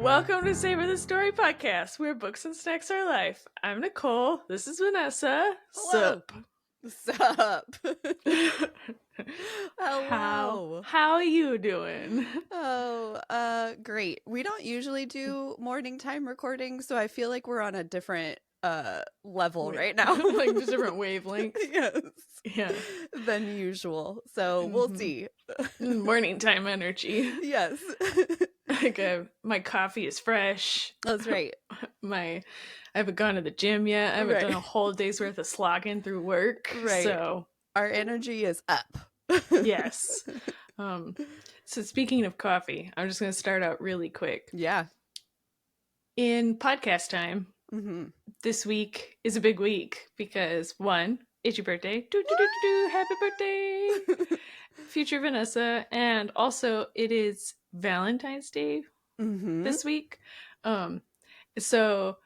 Welcome to Savor the Story podcast, where books and snacks are life. I'm Nicole. This is Vanessa. Hello. Sup? Hello. How are you doing? Great. We don't usually do morning time recordings, so I feel like we're on a different level right now. Like just different wavelengths. Yes. Yeah. Than usual. So we'll see. Morning time energy. Yes. Like my coffee is fresh. That's right. I haven't gone to the gym yet. I haven't done a whole day's worth of slogging through work. Right. So our energy is up. Yes. So speaking of coffee, I'm just going to start out really quick. Yeah. In podcast time, this week is a big week because one, it's your birthday. Happy birthday, future Vanessa. And also it is Valentine's Day this week. So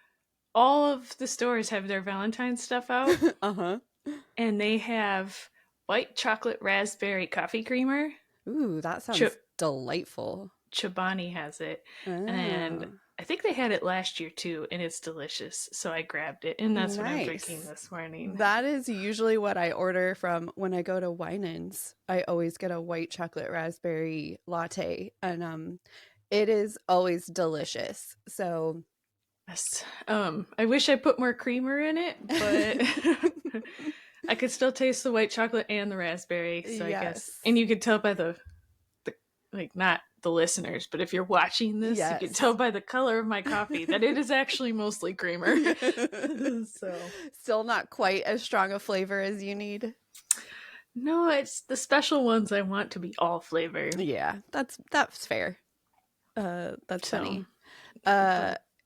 all of the stores have their Valentine's stuff out. And they have white chocolate raspberry coffee creamer. Ooh, that sounds delightful. Chobani has it. And I think they had it last year too, and it's delicious. So I grabbed it, and that's what I'm drinking this morning. That is usually what I order from when I go to Winans. I always get a white chocolate raspberry latte, and it is always delicious. So yes. I wish I put more creamer in it, but I could still taste the white chocolate and the raspberry. So I guess, and you could tell by the like, not the listeners, but if you're watching this, you can tell by the color of my coffee that it is actually mostly creamer. So still not quite as strong a flavor as you need. No, it's the special ones I want to be all flavor. Yeah, that's fair. That's funny.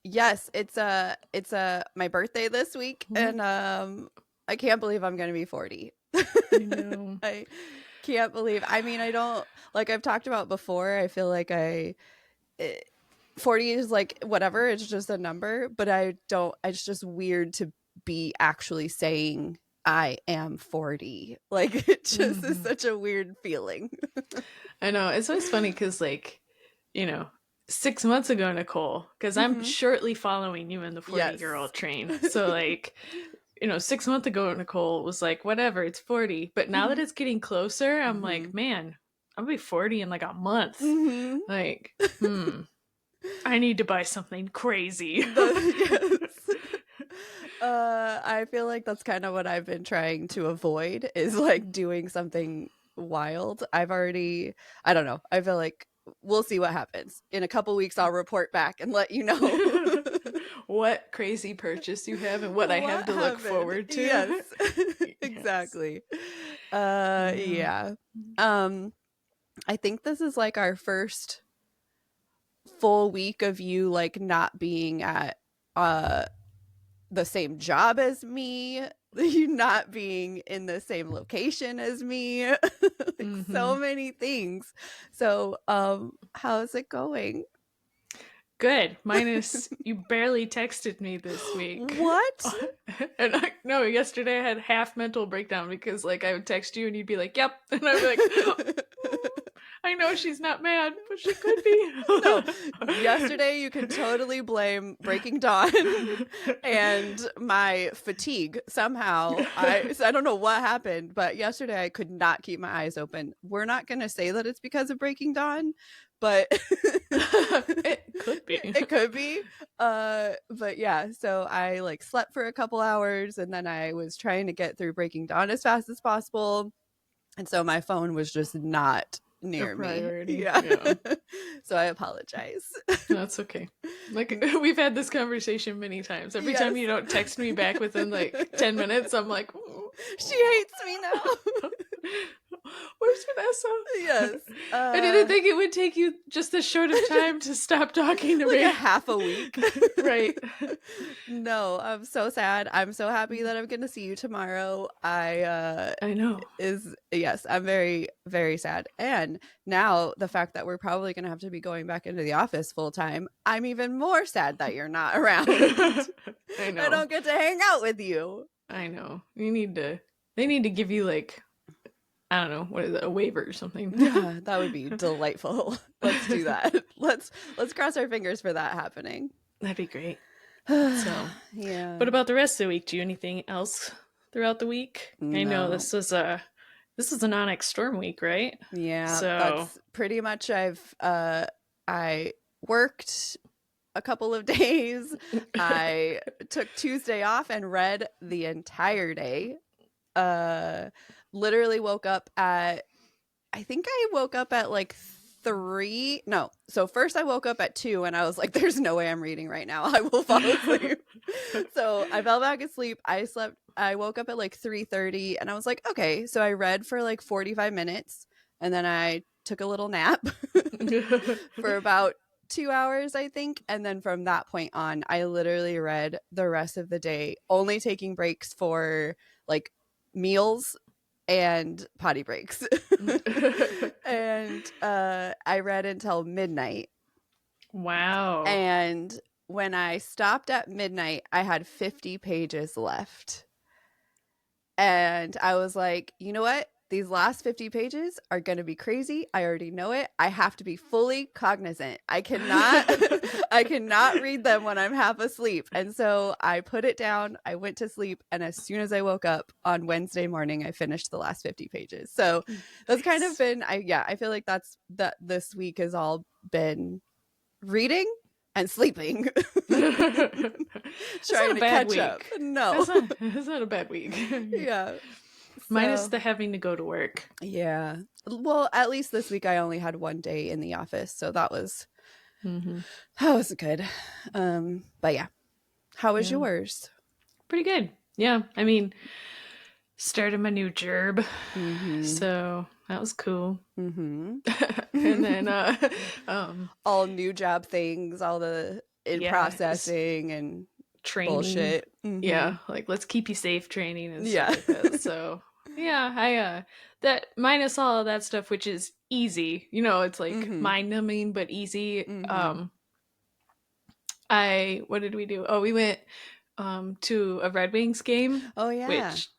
Yes, it's my birthday this week, and I can't believe I'm gonna be 40. I know. I can't believe. I mean, I don't, like I've talked about before, I feel like 40 is like whatever, it's just a number, but it's just weird to be actually saying I am 40. Like it just is such a weird feeling. I know, it's always funny because 6 months ago, Nicole, because I'm shortly following you in the 40-year-old train, so 6 months ago, Nicole was like, whatever, it's 40. But now that it's getting closer, I'm like, man, I'll be 40 in like a month. Like, I need to buy something crazy. I feel like that's kind of what I've been trying to avoid, is like doing something wild. I don't know. I feel like we'll see what happens. In a couple weeks, I'll report back and let you know what crazy purchase you have and what I have to look forward to. Yes. Exactly. Yeah. I think this is like our first full week of you like not being at the same job as me, you not being in the same location as me. So many things. So how's it going? Good. Minus you barely texted me this week. What? And yesterday I had half mental breakdown because I would text you and you'd be like, yep. And I'd be like, I know she's not mad, but she could be. No, yesterday you can totally blame Breaking Dawn and my fatigue. Somehow, I don't know what happened, but yesterday I could not keep my eyes open. We're not going to say that it's because of Breaking Dawn, but it could be. It could be. But yeah, so I slept for a couple hours, and then I was trying to get through Breaking Dawn as fast as possible, and so my phone was just not near me. Yeah. So I apologize. That's okay. We've had this conversation many times. Every time you don't text me back within 10 minutes, I'm like, ooh. She hates me now. Where's Vanessa? Yes. I didn't think it would take you just this short of time to stop talking to me. A half a week. Right. No, I'm so sad. I'm so happy that I'm going to see you tomorrow. I know. Yes, I'm very, very sad. And now the fact that we're probably going to have to be going back into the office full time, I'm even more sad that you're not around. I know. I don't get to hang out with you. I know. They need to give you I don't know, what is it, a waiver or something. Yeah, that would be delightful. Let's do that. Let's cross our fingers for that happening. That'd be great. So, yeah. What about the rest of the week? Do you anything else throughout the week? No. I know this is an Onyx storm week, right? Yeah, So that's pretty much I worked a couple of days. I took Tuesday off and read the entire day. Literally woke up at like 3. No, so first I woke up at 2 and I was like, there's no way I'm reading right now. I will fall asleep. So I fell back asleep. I woke up at like 3:30 and I was like, okay. So I read for like 45 minutes and then I took a little nap for about 2 hours, I think. And then from that point on, I literally read the rest of the day, only taking breaks for like meals and potty breaks. And I read until midnight. Wow. And when I stopped at midnight, I had 50 pages left. And I was like, you know what? These last 50 pages are going to be crazy. I already know it. I have to be fully cognizant. I cannot read them when I'm half asleep. And so I put it down. I went to sleep. And as soon as I woke up on Wednesday morning, I finished the last 50 pages. So that's kind of been, I feel like that this week has all been reading and sleeping. Trying to catch up. No. It's not a bad week. Yeah. Minus the having to go to work. Yeah. Well, at least this week I only had one day in the office, so that was good. But yeah. How was yours? Pretty good. Yeah. I mean, started my new job. So that was cool. And then all new job things, all the processing and training bullshit. Yeah, like let's keep you safe training and stuff like that. So yeah, I that minus all of that stuff, which is easy, you know, it's like mind numbing but easy. What did we do? Oh, we went to a Red Wings game. Oh yeah. Which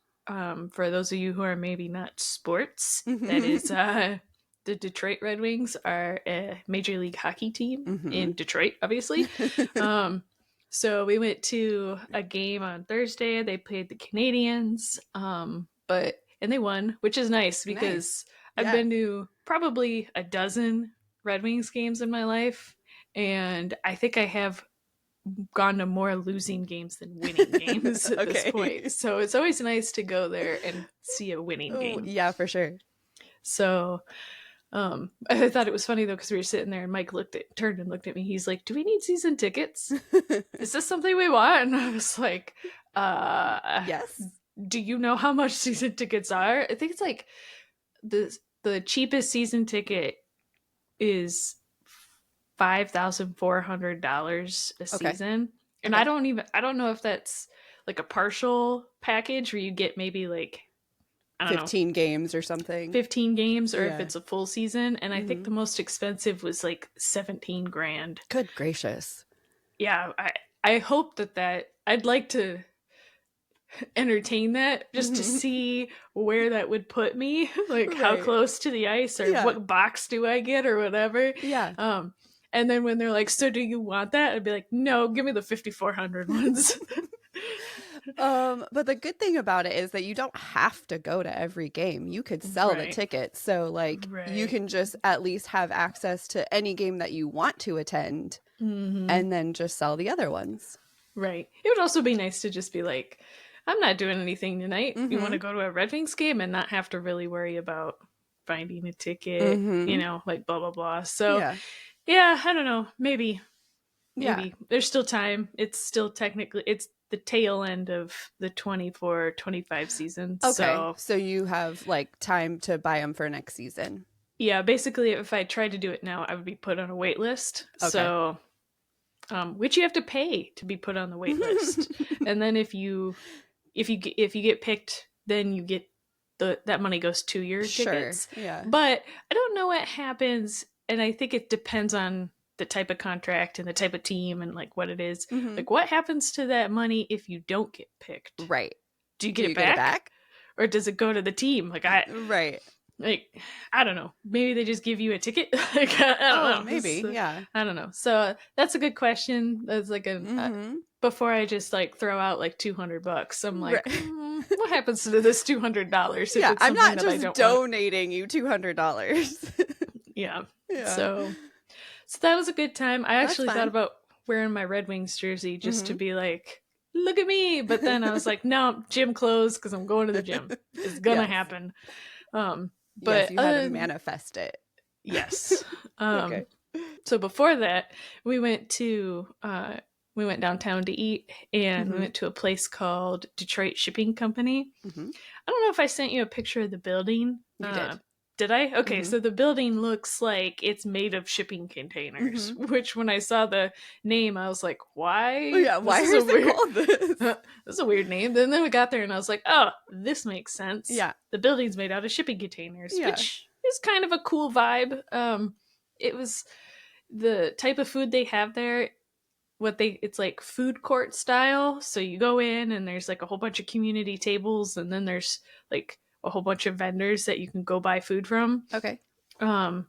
for those of you who are maybe not sports, that is the Detroit Red Wings are a Major League Hockey team in Detroit, obviously. So we went to a game on Thursday. They played the Canadiens, and they won, which is nice because I've been to probably a dozen Red Wings games in my life, and I think I have gone to more losing games than winning games at this point. So it's always nice to go there and see a winning game. Yeah, for sure. So I thought it was funny though, because we were sitting there and Mike turned and looked at me. He's like, do we need season tickets? Is this something we want? And I was like, yes. Do you know how much season tickets are? I think it's like the cheapest season ticket is $5,400 a season. And I don't know if that's like a partial package where you get maybe like 15 games or something. 15 games, or if it's a full season. And I think the most expensive was like 17 grand. Good gracious. Yeah, I hope that I'd like to entertain that just to see where that would put me, like how close to the ice, or what box do I get, or whatever. Yeah. And then when they're like, so do you want that? I'd be like, no, give me the 5,400 ones. But the good thing about it is that you don't have to go to every game. You could sell the tickets. So like you can just at least have access to any game that you want to attend and then just sell the other ones. Right. It would also be nice to just be like, I'm not doing anything tonight. You want to go to a Red Wings game and not have to really worry about finding a ticket, you know, like blah, blah, blah. So yeah, I don't know. Maybe. There's still time. It's still technically, it's the tail end of the 24-25 season. Okay. So you have like time to buy them for next season. Yeah. Basically, if I tried to do it now, I would be put on a wait list. Okay. So, which you have to pay to be put on the wait list. And then if you get picked, then you get that money goes to your tickets. Yeah. But I don't know what happens. And I think it depends on the type of contract and the type of team and like what it is. Like what happens to that money if you don't get picked? Right. Do you get it back? Or does it go to the team? Like Right. like, I don't know, maybe they just give you a ticket. Like, I don't know, maybe, so, yeah. I don't know. So that's a good question. That's like before I just like throw out like $200, I'm like, what happens to this $200 if yeah, it's I'm something not that I just don't donating you $200. yeah. Yeah. So that was a good time. I That's actually thought fun. about wearing my Red Wings jersey just to be like, look at me. But then I was like, no, gym clothes because I'm going to the gym. It's gonna Yes. happen. Yes, But you had to manifest it. yes. Okay. So before that, we went downtown to eat, and we went to a place called Detroit Shipping Company. I don't know if I sent you a picture of the building. You did. Did I? Okay, so the building looks like it's made of shipping containers, which when I saw the name, I was like, why? Oh, yeah, why is it called this? This is a weird name. Then we got there and I was like, oh, this makes sense. Yeah. The building's made out of shipping containers, Yeah. which is kind of a cool vibe. It was the type of food they have there. It's like food court style. So you go in and there's like a whole bunch of community tables, and then there's like a whole bunch of vendors that you can go buy food from. Okay. And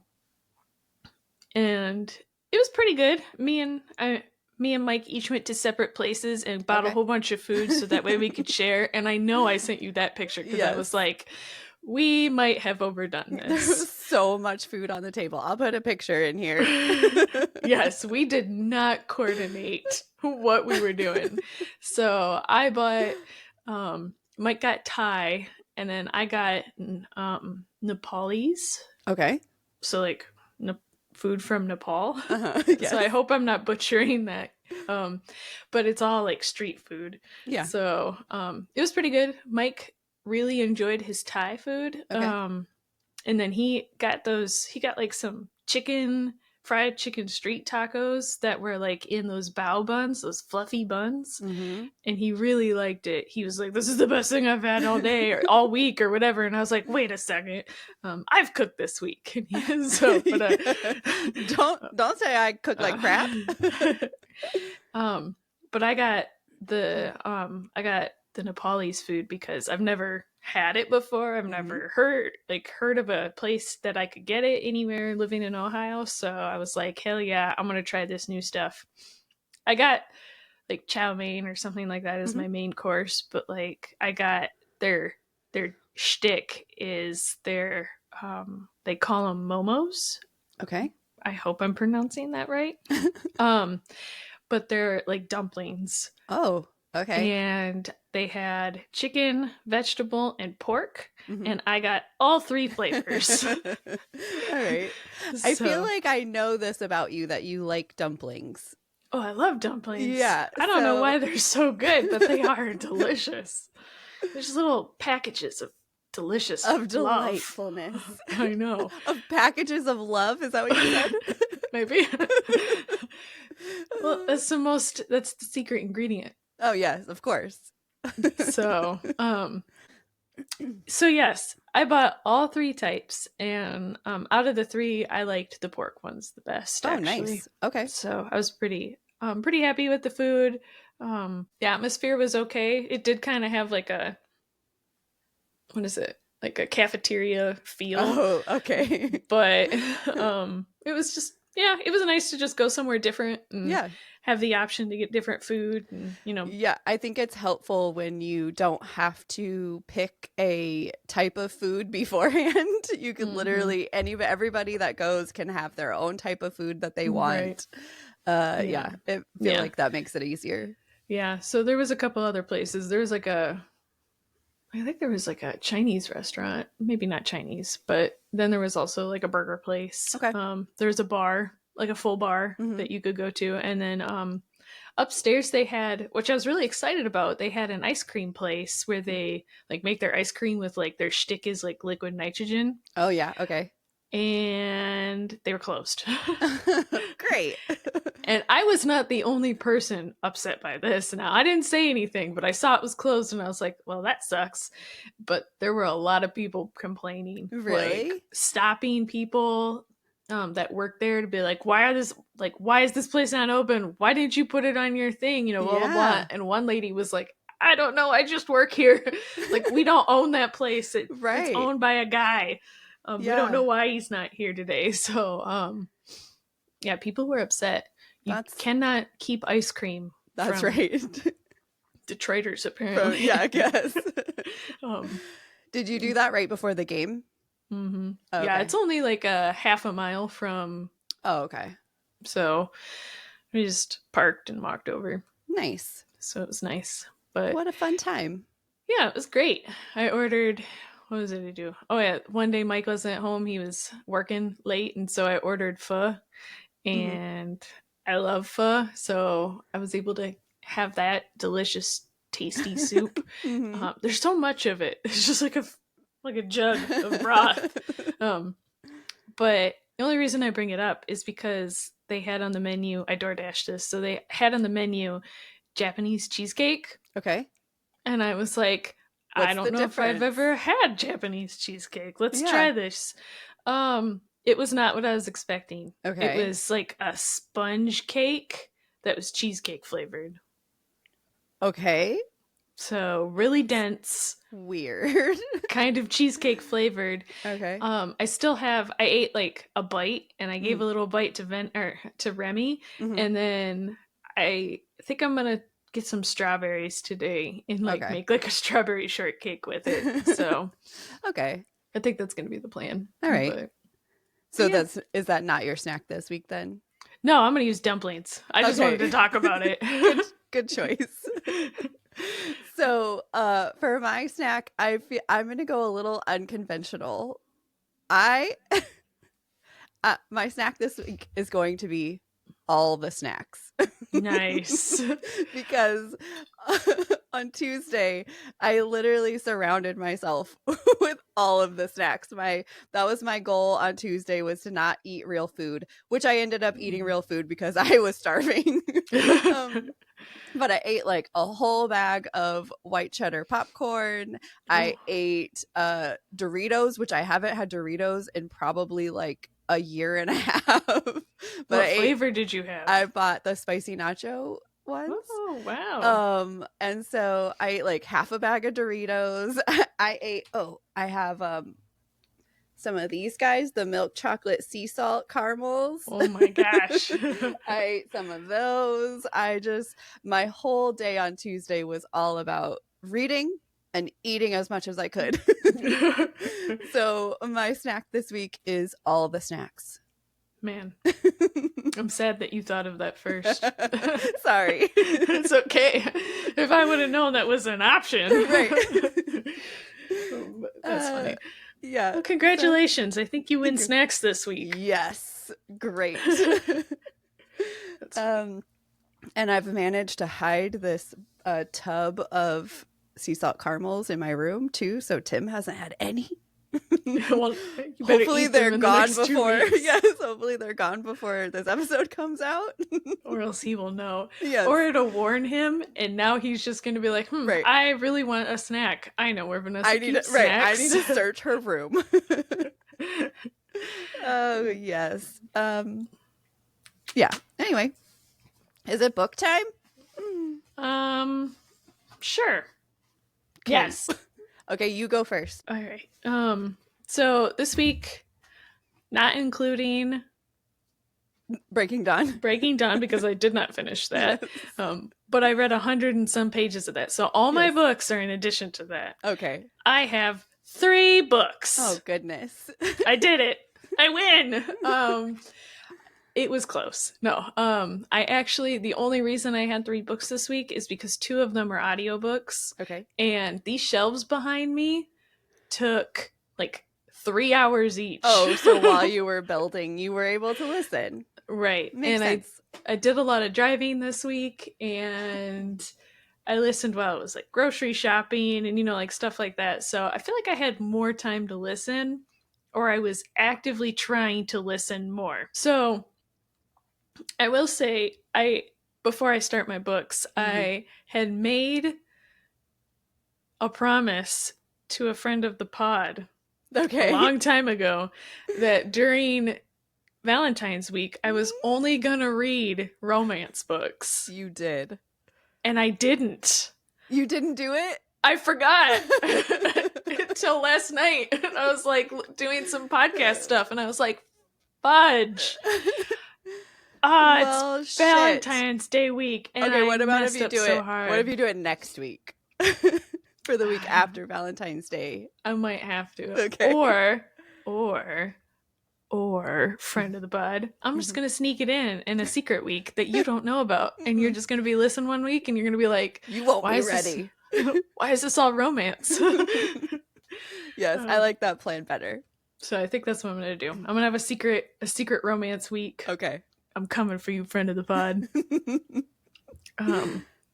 it was pretty good. Me and Mike each went to separate places and bought a whole bunch of food so that way we could share. And I know I sent you that picture because I was like, we might have overdone this. There was so much food on the table. I'll put a picture in here. Yes, we did not coordinate what we were doing. So I bought, Mike got Thai, and then I got Nepalese. Okay. So like food from Nepal. Yes. So I hope I'm not butchering that. But it's all like street food. Yeah. So it was pretty good. Mike really enjoyed his Thai food. Okay. And then he got like some fried chicken street tacos that were like in those bao buns, those fluffy buns. And he really liked it. He was like, this is the best thing I've had all day or all week or whatever. And I was like, wait a second. I've cooked this week. So, but, don't say I cook like crap. But I got the Nepalese food because I've never had it before. I've never heard of a place that I could get it anywhere living in Ohio. So I was like, hell yeah, I'm gonna try this new stuff. I got like chow mein or something like that as my main course, but like I got their shtick is their they call them momos. Okay. I hope I'm pronouncing that right. But they're like dumplings. Oh, okay. And they had chicken, vegetable, and pork. And I got all three flavors. All right. I feel like I know this about you, that you like dumplings. Oh, I love dumplings. Yeah. I don't know why they're so good, but they are delicious. They're just little packages of delicious of delightfulness. Love. I know. Of packages of love. Is that what you said? Maybe. Well, that's the secret ingredient. Oh yes, of course. So yes, I bought all three types, and out of the three, I liked the pork ones the best. Oh, actually. Nice. Okay. So I was pretty happy with the food. The atmosphere was okay. It did kind of have like a, what is it? Like a cafeteria feel. Oh, okay. But it was just, it was nice to just go somewhere different and have the option to get different food and, Yeah, I think it's helpful when you don't have to pick a type of food beforehand. You can literally, everybody that goes can have their own type of food that they want. Right. I feel like that makes it easier. Yeah, so there was a couple other places. There was I think there was like a Chinese restaurant, maybe not Chinese, but then there was also like a burger place. Okay. There was a bar, like a full bar that you could go to. And then upstairs they had, which I was really excited about, they had an ice cream place where they like make their ice cream with like their shtick is like liquid nitrogen. Oh yeah, okay. And they were closed. Great. And I was not the only person upset by this. Now, I didn't say anything, but I saw it was closed and I was like, well, that sucks. But there were a lot of people complaining. Really? Like, stopping people that work there to be like, why is this place not open? Why didn't you put it on your thing? Blah, blah, blah. And one lady was like, I don't know. I just work here. Like, we don't own that place. It's owned by a guy. We don't know why he's not here today. So, yeah, people were upset. You cannot keep ice cream. That's right. Detroiters, apparently. Yeah, I guess. Did you do that right before the game? Mm-hmm. Oh, yeah, okay. It's only like a half a mile from... Oh, okay. So we just parked and walked over. Nice. So it was nice. But what a fun time. Yeah, it was great. I ordered... What was it to do? Oh, yeah. One day Mike wasn't at home. He was working late, and so I ordered pho. And I love pho, so I was able to have that delicious, tasty soup. There's so much of it. It's just like a jug of broth. But the only reason I bring it up is because they had on the menu, I DoorDashed this, so they had on the menu Japanese cheesecake. Okay. And I was like, I don't know if I've ever had Japanese cheesecake. Let's try this. It was not what I was expecting. Okay. It was like a sponge cake that was cheesecake flavored. Okay. So really dense. Weird. Kind of cheesecake flavored. Okay. I ate like a bite, and I gave a little bite to Remy, and then I think I'm gonna get some strawberries today and make like a strawberry shortcake with it. So okay. I think that's gonna be the plan. All right. So is that not your snack this week then? No, I'm going to use dumplings. I just wanted to talk about it. Good choice. So for my snack, I'm going to go a little unconventional. My snack this week is going to be all the snacks. Nice. Because on Tuesday, I literally surrounded myself with all of the snacks. That was my goal on Tuesday, was to not eat real food, which I ended up eating real food because I was starving. But I ate like a whole bag of white cheddar popcorn. I ate Doritos, which I haven't had Doritos in probably like a year and a half. But what flavor did you have? I bought the spicy nacho ones. Oh, wow. And so I ate like half a bag of Doritos. I have some of these guys, the milk chocolate sea salt caramels. Oh my gosh. I ate some of those. My whole day on Tuesday was all about reading and eating as much as I could. So my snack this week is all the snacks. Man, I'm sad that you thought of that first. Sorry. It's okay. If I would have known that was an option. Right. That's funny. Yeah. Well, congratulations. I think you win snacks this week. Yes. Great. And I've managed to hide this tub of sea salt caramels in my room too, so Tim hasn't had any. Well, hopefully they're gone before. Yes, hopefully they're gone before this episode comes out. Or else he will know. Yes. Or it'll warn him, and now he's just going to be like, right. I really want a snack. I know where Vanessa keeps snacks. Right, I need to search her room. Oh, yes. Yeah. Anyway, is it book time? Sure. Okay. Yes. Okay, you go first. All right. So this week, not including Breaking Dawn, because I did not finish that. Yes. But I read 100 and some pages of that. So all my books are in addition to that. Okay. I have 3 books. Oh, goodness. I did it. I win. It was close. No. The only reason I had 3 books this week is because 2 of them are audiobooks. Okay. And these shelves behind me took like 3 hours each. Oh, so while you were building, you were able to listen. Right. Makes sense. I did a lot of driving this week, and I listened while I was like grocery shopping and, like stuff like that. So I feel like I had more time to listen, or I was actively trying to listen more. So I will say, before I start my books, I had made a promise to a friend of the pod a long time ago that during Valentine's week, I was only gonna read romance books. You did. And I didn't. You didn't do it? I forgot. It until last night. And I was like doing some podcast stuff, and I was like, fudge. Well, it's Valentine's Day week, and okay, what I about if messed you up do so it? hard. What if you do it next week? For the week after Valentine's Day. I might have to. Okay. Or friend of the bud, I'm just gonna sneak it in a secret week that you don't know about, and you're just gonna be listening one week, and you're gonna be like, you won't be ready. Why is this all romance? Yes, I like that plan better. So I think that's what I'm gonna do. I'm gonna have a secret romance week. Okay. I'm coming for you, friend of the pod.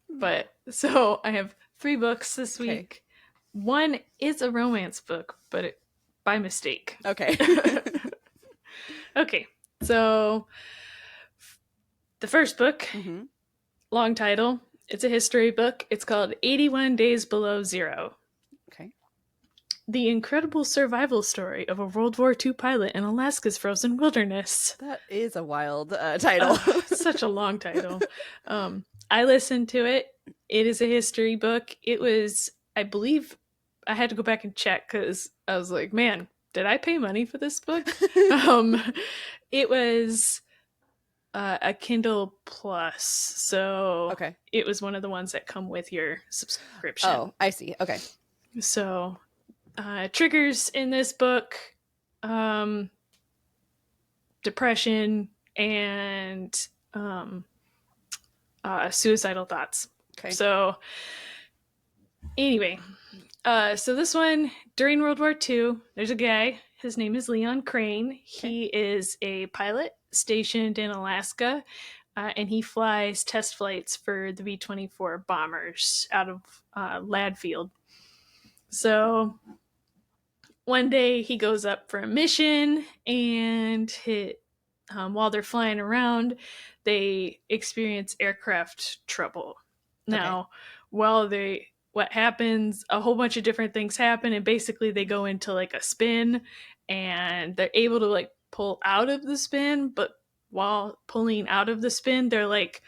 But so I have 3 books this week. One is a romance book, but by mistake. Okay. Okay. So the first book, long title, it's a history book. It's called 81 Days Below Zero. Okay. The incredible survival story of a World War II pilot in Alaska's frozen wilderness. That is a wild title. Such a long title. I listened to it. It is a history book. It was, I believe, I had to go back and check because I was like, man, did I pay money for this book? It was a Kindle Plus. So it was one of the ones that come with your subscription. Oh, I see. Okay. So triggers in this book, depression and suicidal thoughts. Okay. So anyway, so this one, during World War II, there's a guy. His name is Leon Crane. He is a pilot stationed in Alaska, and he flies test flights for the B-24 bombers out of Ladfield. So one day he goes up for a mission, and while they're flying around, they experience aircraft trouble. Now, what happens, a whole bunch of different things happen, and basically they go into like a spin, and they're able to like pull out of the spin, but while pulling out of the spin, they're like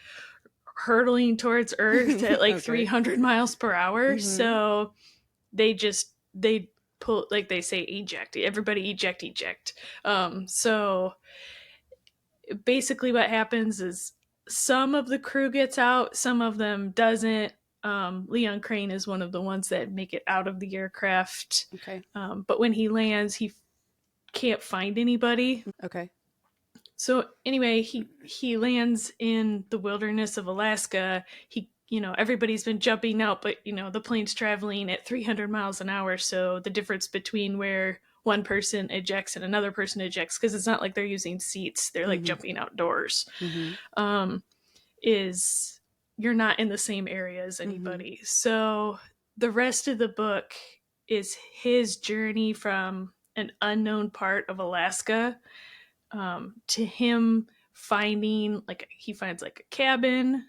hurtling towards Earth at like 300 miles per hour. So they pull, like they say, eject. Everybody eject. So basically what happens is some of the crew gets out, some of them doesn't. Leon Crane is one of the ones that make it out of the aircraft. Okay. But when he lands, he can't find anybody. Okay. So anyway, he lands in the wilderness of Alaska. Everybody's been jumping out, but the plane's traveling at 300 miles an hour. So the difference between where one person ejects and another person ejects, because it's not like they're using seats, they're like jumping outdoors, is you're not in the same area as anybody. So the rest of the book is his journey from an unknown part of Alaska to him finding, like, he finds like a cabin,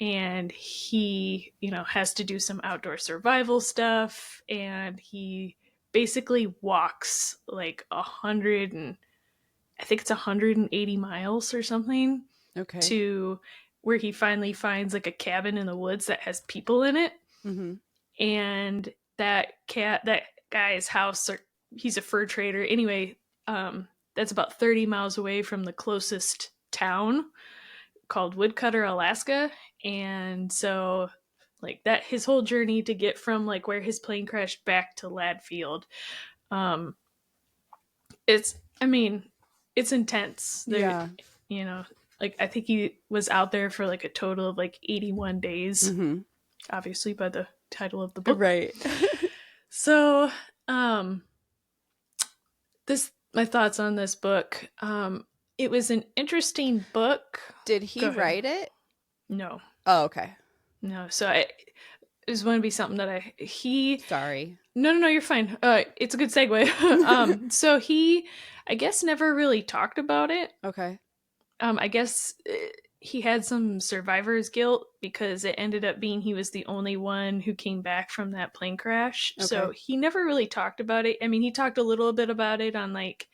and he has to do some outdoor survival stuff, and he basically walks like 180 miles or something, to where he finally finds like a cabin in the woods that has people in it. And that guy's house, he's a fur trader anyway, that's about 30 miles away from the closest town called Woodcutter, Alaska. And so like that, his whole journey to get from like where his plane crashed back to Ladfield, it's intense. Like I think he was out there for like a total of like 81 days, obviously by the title of the book, right? So my thoughts on this book. It was an interesting book. Did he write it? No. Oh, okay. No. So it just want to be something that Sorry. No, you're fine. It's a good segue. So he, I guess, never really talked about it. Okay. I guess he had some survivor's guilt because it ended up being he was the only one who came back from that plane crash. Okay. So he never really talked about it. I mean, he talked a little bit about it on like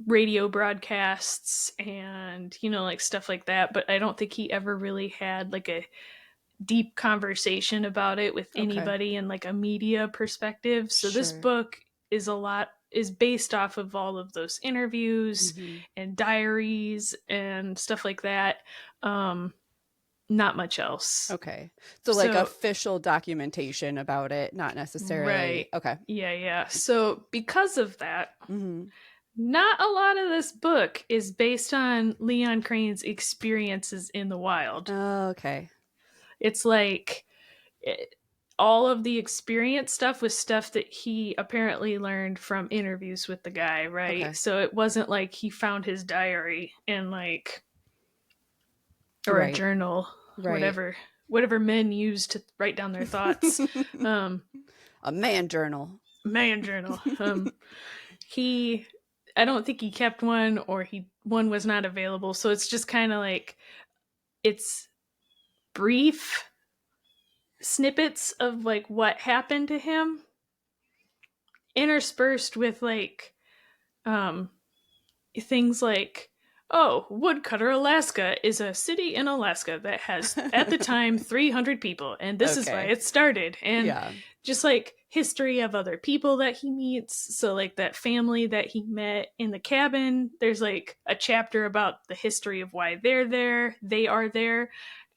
radio broadcasts and like stuff like that, but I don't think he ever really had like a deep conversation about it with anybody in like a media perspective. So this book is based off of all of those interviews and diaries and stuff like that. Not much else. Okay. So like official documentation about it, not necessarily. Right. Okay. Yeah. So because of that, not a lot of this book is based on Leon Crane's experiences in the wild. Oh, okay. It's like all of the experience stuff was stuff that he apparently learned from interviews with the guy, right? Okay. So it wasn't like he found his diary and like, or a journal, whatever men use to write down their thoughts. A man journal. I don't think he kept one, or one was not available. So it's just kind of like, it's brief snippets of like what happened to him, interspersed with like things like, oh, Woodcutter, Alaska is a city in Alaska that has at the time 300 people, and this is why it started. And just like history of other people that he meets. So like that family that he met in the cabin, there's like a chapter about the history of why they're there, they are there.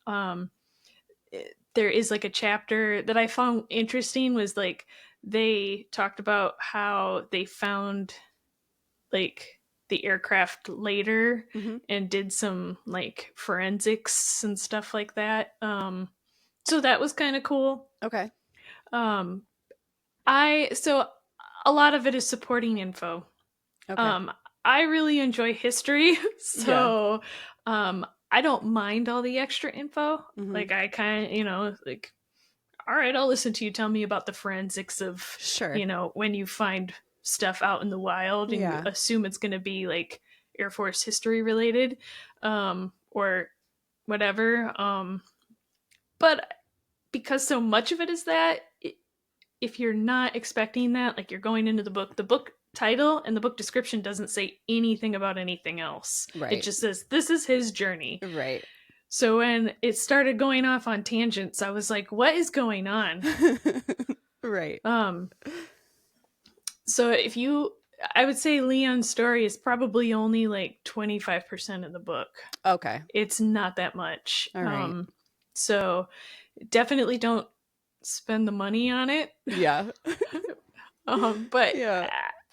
There is like a chapter that I found interesting, was like they talked about how they found like the aircraft later and did some like forensics and stuff like that. So that was kind of cool. Okay. So a lot of it is supporting info. Okay. I really enjoy history, so I don't mind all the extra info. Like I kind of, like, all right, I'll listen to you tell me about the forensics of, when you find stuff out in the wild and you assume it's going to be like Air Force history related, or whatever. But because so much of it is that, if you're not expecting that, like you're going into the book title and the book description doesn't say anything about anything else. Right. It just says, this is his journey. Right. So when it started going off on tangents, I was like, what is going on? Right. So I would say Leon's story is probably only like 25% of the book. Okay. It's not that much. All right. So definitely don't spend the money on it. Yeah. But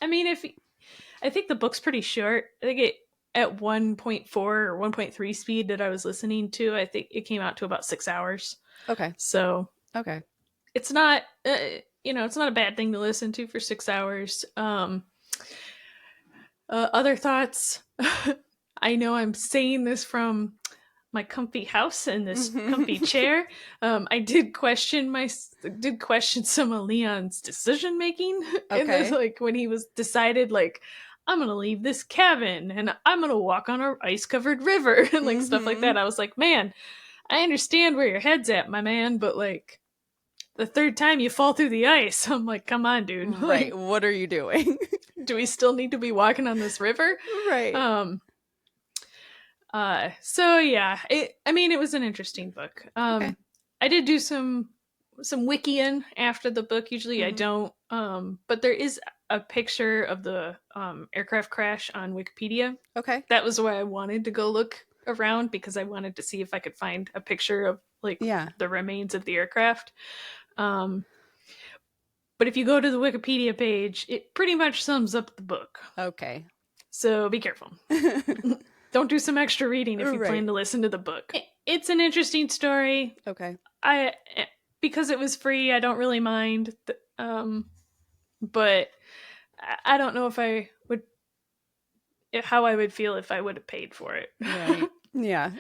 I mean, I think the book's pretty short. I think at 1.4 or 1.3 speed that I was listening to, I think it came out to about 6 hours. Okay. So it's not, it's not a bad thing to listen to for 6 hours. Other thoughts. I know I'm saying this from my comfy house and this comfy chair. I did question some of Leon's decision making. And this, like when he was decided, like, I'm gonna leave this cabin and I'm gonna walk on a ice covered river and like stuff like that. I was like, man, I understand where your head's at, my man, but like the third time you fall through the ice, I'm like, come on, dude. Right. What are you doing? Do we still need to be walking on this river? Right. So yeah, it was an interesting book. I did do some wikiing after the book. Usually I don't, but there is a picture of the aircraft crash on Wikipedia. Okay. That was why I wanted to go look around, because I wanted to see if I could find a picture of like the remains of the aircraft. But if you go to the Wikipedia page, it pretty much sums up the book. Okay. So be careful. Don't do some extra reading if you plan to listen to the book. It's an interesting story. Okay. Because it was free, I don't really mind. But I don't know how I would feel if I would have paid for it. Right. Yeah.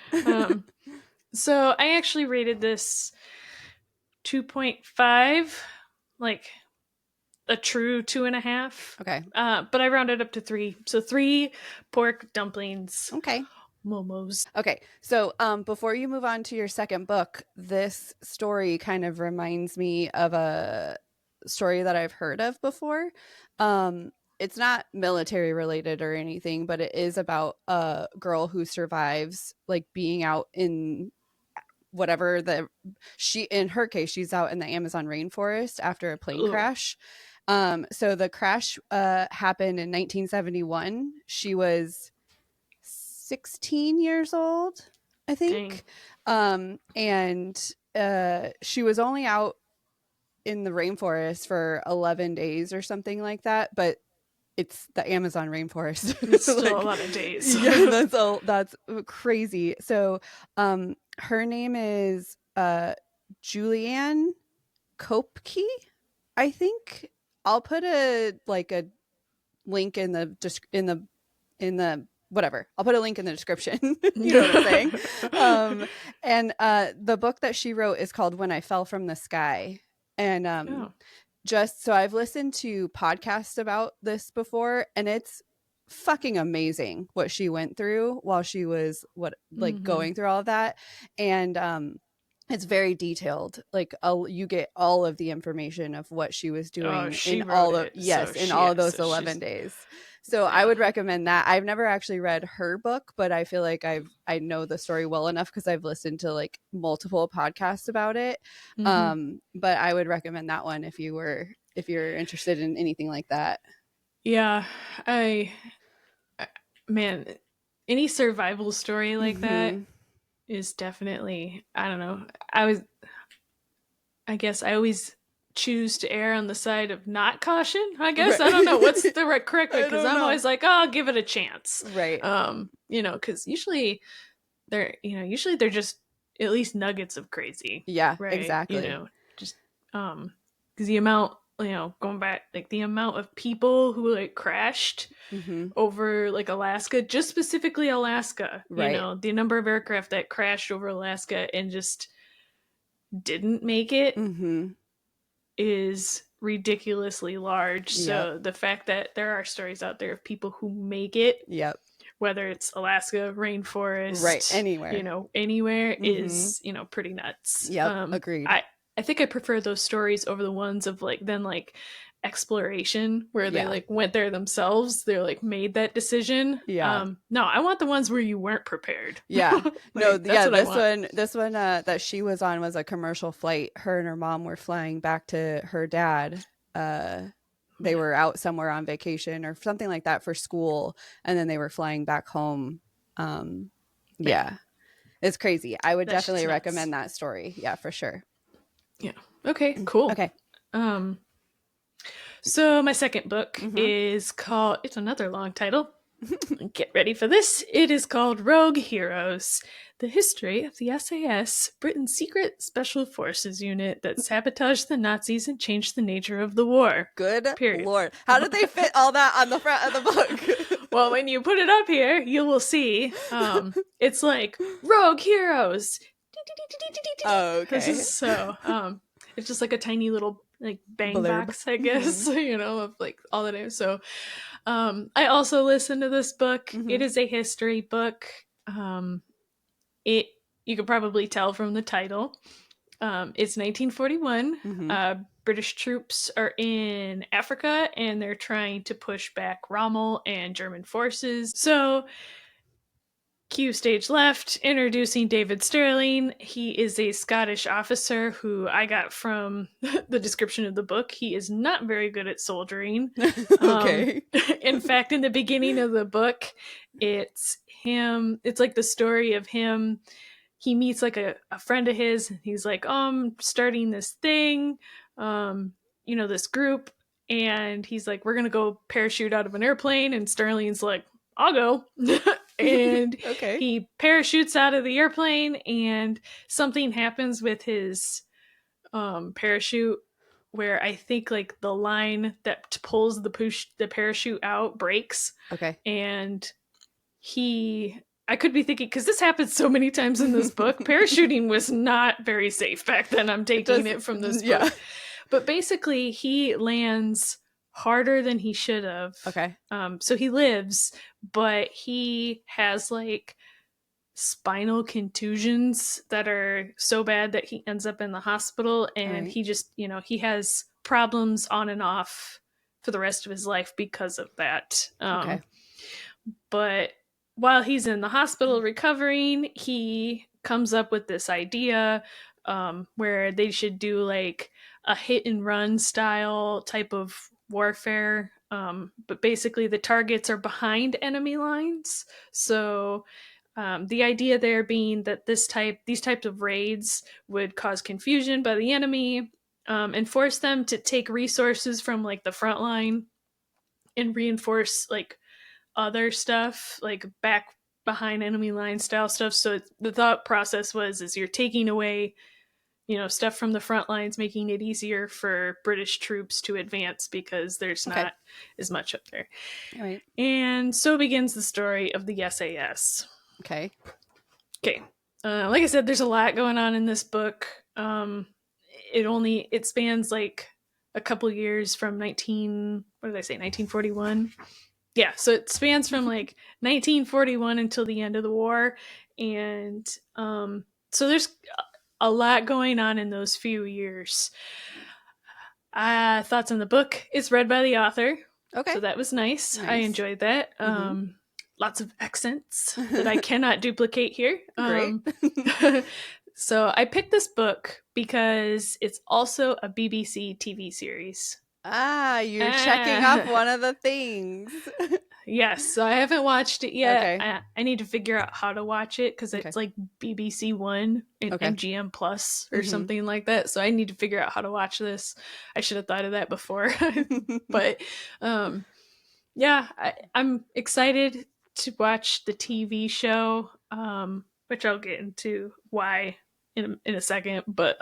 So I actually rated this 2.5, like a true 2.5. Okay. But I rounded up to 3. So 3 pork dumplings. Okay. Momos. Okay. So before you move on to your second book, this story kind of reminds me of a story that I've heard of before. It's not military related or anything, but it is about a girl who survives like being out in whatever in her case, she's out in the Amazon rainforest after a plane crash. So the crash happened in 1971. She was 16 years old, I think. And she was only out in the rainforest for 11 days or something like that, but it's the Amazon rainforest. It's still a lot of days. Yeah, that's crazy. So her name is Juliane Koepcke, I think. I'll put a link in the whatever. I'll put a link in the description. You know what I'm saying? And the book that she wrote is called When I Fell from the Sky. And just so I've listened to podcasts about this before, and it's fucking amazing what she went through while she was going through all of that. And it's very detailed. Like you get all of the information of what she was doing in all of those 11 days. So I would recommend that. I've never actually read her book, but I feel like I know the story well enough because I've listened to like multiple podcasts about it. But I would recommend that one if you're interested in anything like that. Yeah, man, any survival story like that is definitely, I don't know. I guess I always choose to err on the side of not caution, I guess. Right. I don't know what's the correct way, because I'm always like, oh, I'll give it a chance. Right. Because usually they're just at least nuggets of crazy. Yeah, right? Exactly. Just because the amount, going back, like the amount of people who like crashed over like Alaska, just specifically Alaska, right. The number of aircraft that crashed over Alaska and just didn't make it is ridiculously large. Yep. So the fact that there are stories out there of people who make it, whether it's Alaska, rainforest, right, anywhere, anywhere is, pretty nuts. Agreed. I think I prefer those stories over the ones of like exploration where they like went there themselves. They're like made that decision. No, I want the ones where you weren't prepared. This one that she was on was a commercial flight. Her and her mom were flying back to her dad. They were out somewhere on vacation or something like that for school, and then they were flying back home. It's crazy. I would definitely recommend that story. Yeah, for sure. Yeah. Okay, cool. Okay. So my second book is called, it's another long title. Get ready for this. It is called Rogue Heroes: The History of the SAS, Britain's secret special forces unit that sabotaged the Nazis and changed the nature of the war. Good Lord. How did they fit all that on the front of the book? Well, when you put it up here, you will see. It's like Rogue Heroes. Oh, okay. So it's just like a tiny little like bang blurb box, I guess, of like all the names. So I also listened to this book. It is a history book. You could probably tell from the title. It's 1941. British troops are in Africa and they're trying to push back Rommel and German forces. So cue stage left, introducing David Sterling. He is a Scottish officer who I got from the description of the book. He is not very good at soldiering. Okay. In fact, in the beginning of the book, it's like the story of him. He meets like a friend of his. And he's like, I'm starting this thing, this group. And he's like, we're going to go parachute out of an airplane. And Sterling's like, I'll go. And okay. He parachutes out of the airplane and something happens with his parachute where I think like the line that pulls the parachute out breaks. Okay. And I could be thinking, because this happens so many times in this book, parachuting was not very safe back then. I'm taking it from this book. Yeah. But basically he lands harder than he should have. Okay. So he lives, but he has like spinal contusions that are so bad that he ends up in the hospital, and he just, he has problems on and off for the rest of his life because of that. Okay. But while he's in the hospital recovering, he comes up with this idea where they should do like a hit and run style type of warfare. But basically, the targets are behind enemy lines. So the idea there being that these types of raids would cause confusion by the enemy and force them to take resources from like the front line and reinforce like other stuff, like back behind enemy line style stuff. So the thought process is you're taking away, stuff from the front lines, making it easier for British troops to advance because there's not as much up there. All right. And so begins the story of the SAS. Okay. Like I said, there's a lot going on in this book. It spans like a couple years from 1941. Yeah, so it spans from like 1941 until the end of the war, and so there's a lot going on in those few years. Thoughts on the book? It's read by the author. Okay. So that was nice. I enjoyed that. Lots of accents that I cannot duplicate here. Great. So I picked this book because it's also a BBC TV series. You're checking off one of the things. Yes, so I haven't watched it yet. Okay. I need to figure out how to watch it because it's like BBC One and MGM Plus or something like that. So I need to figure out how to watch this. I should have thought of that before. But yeah, I'm excited to watch the TV show, which I'll get into why in a second. But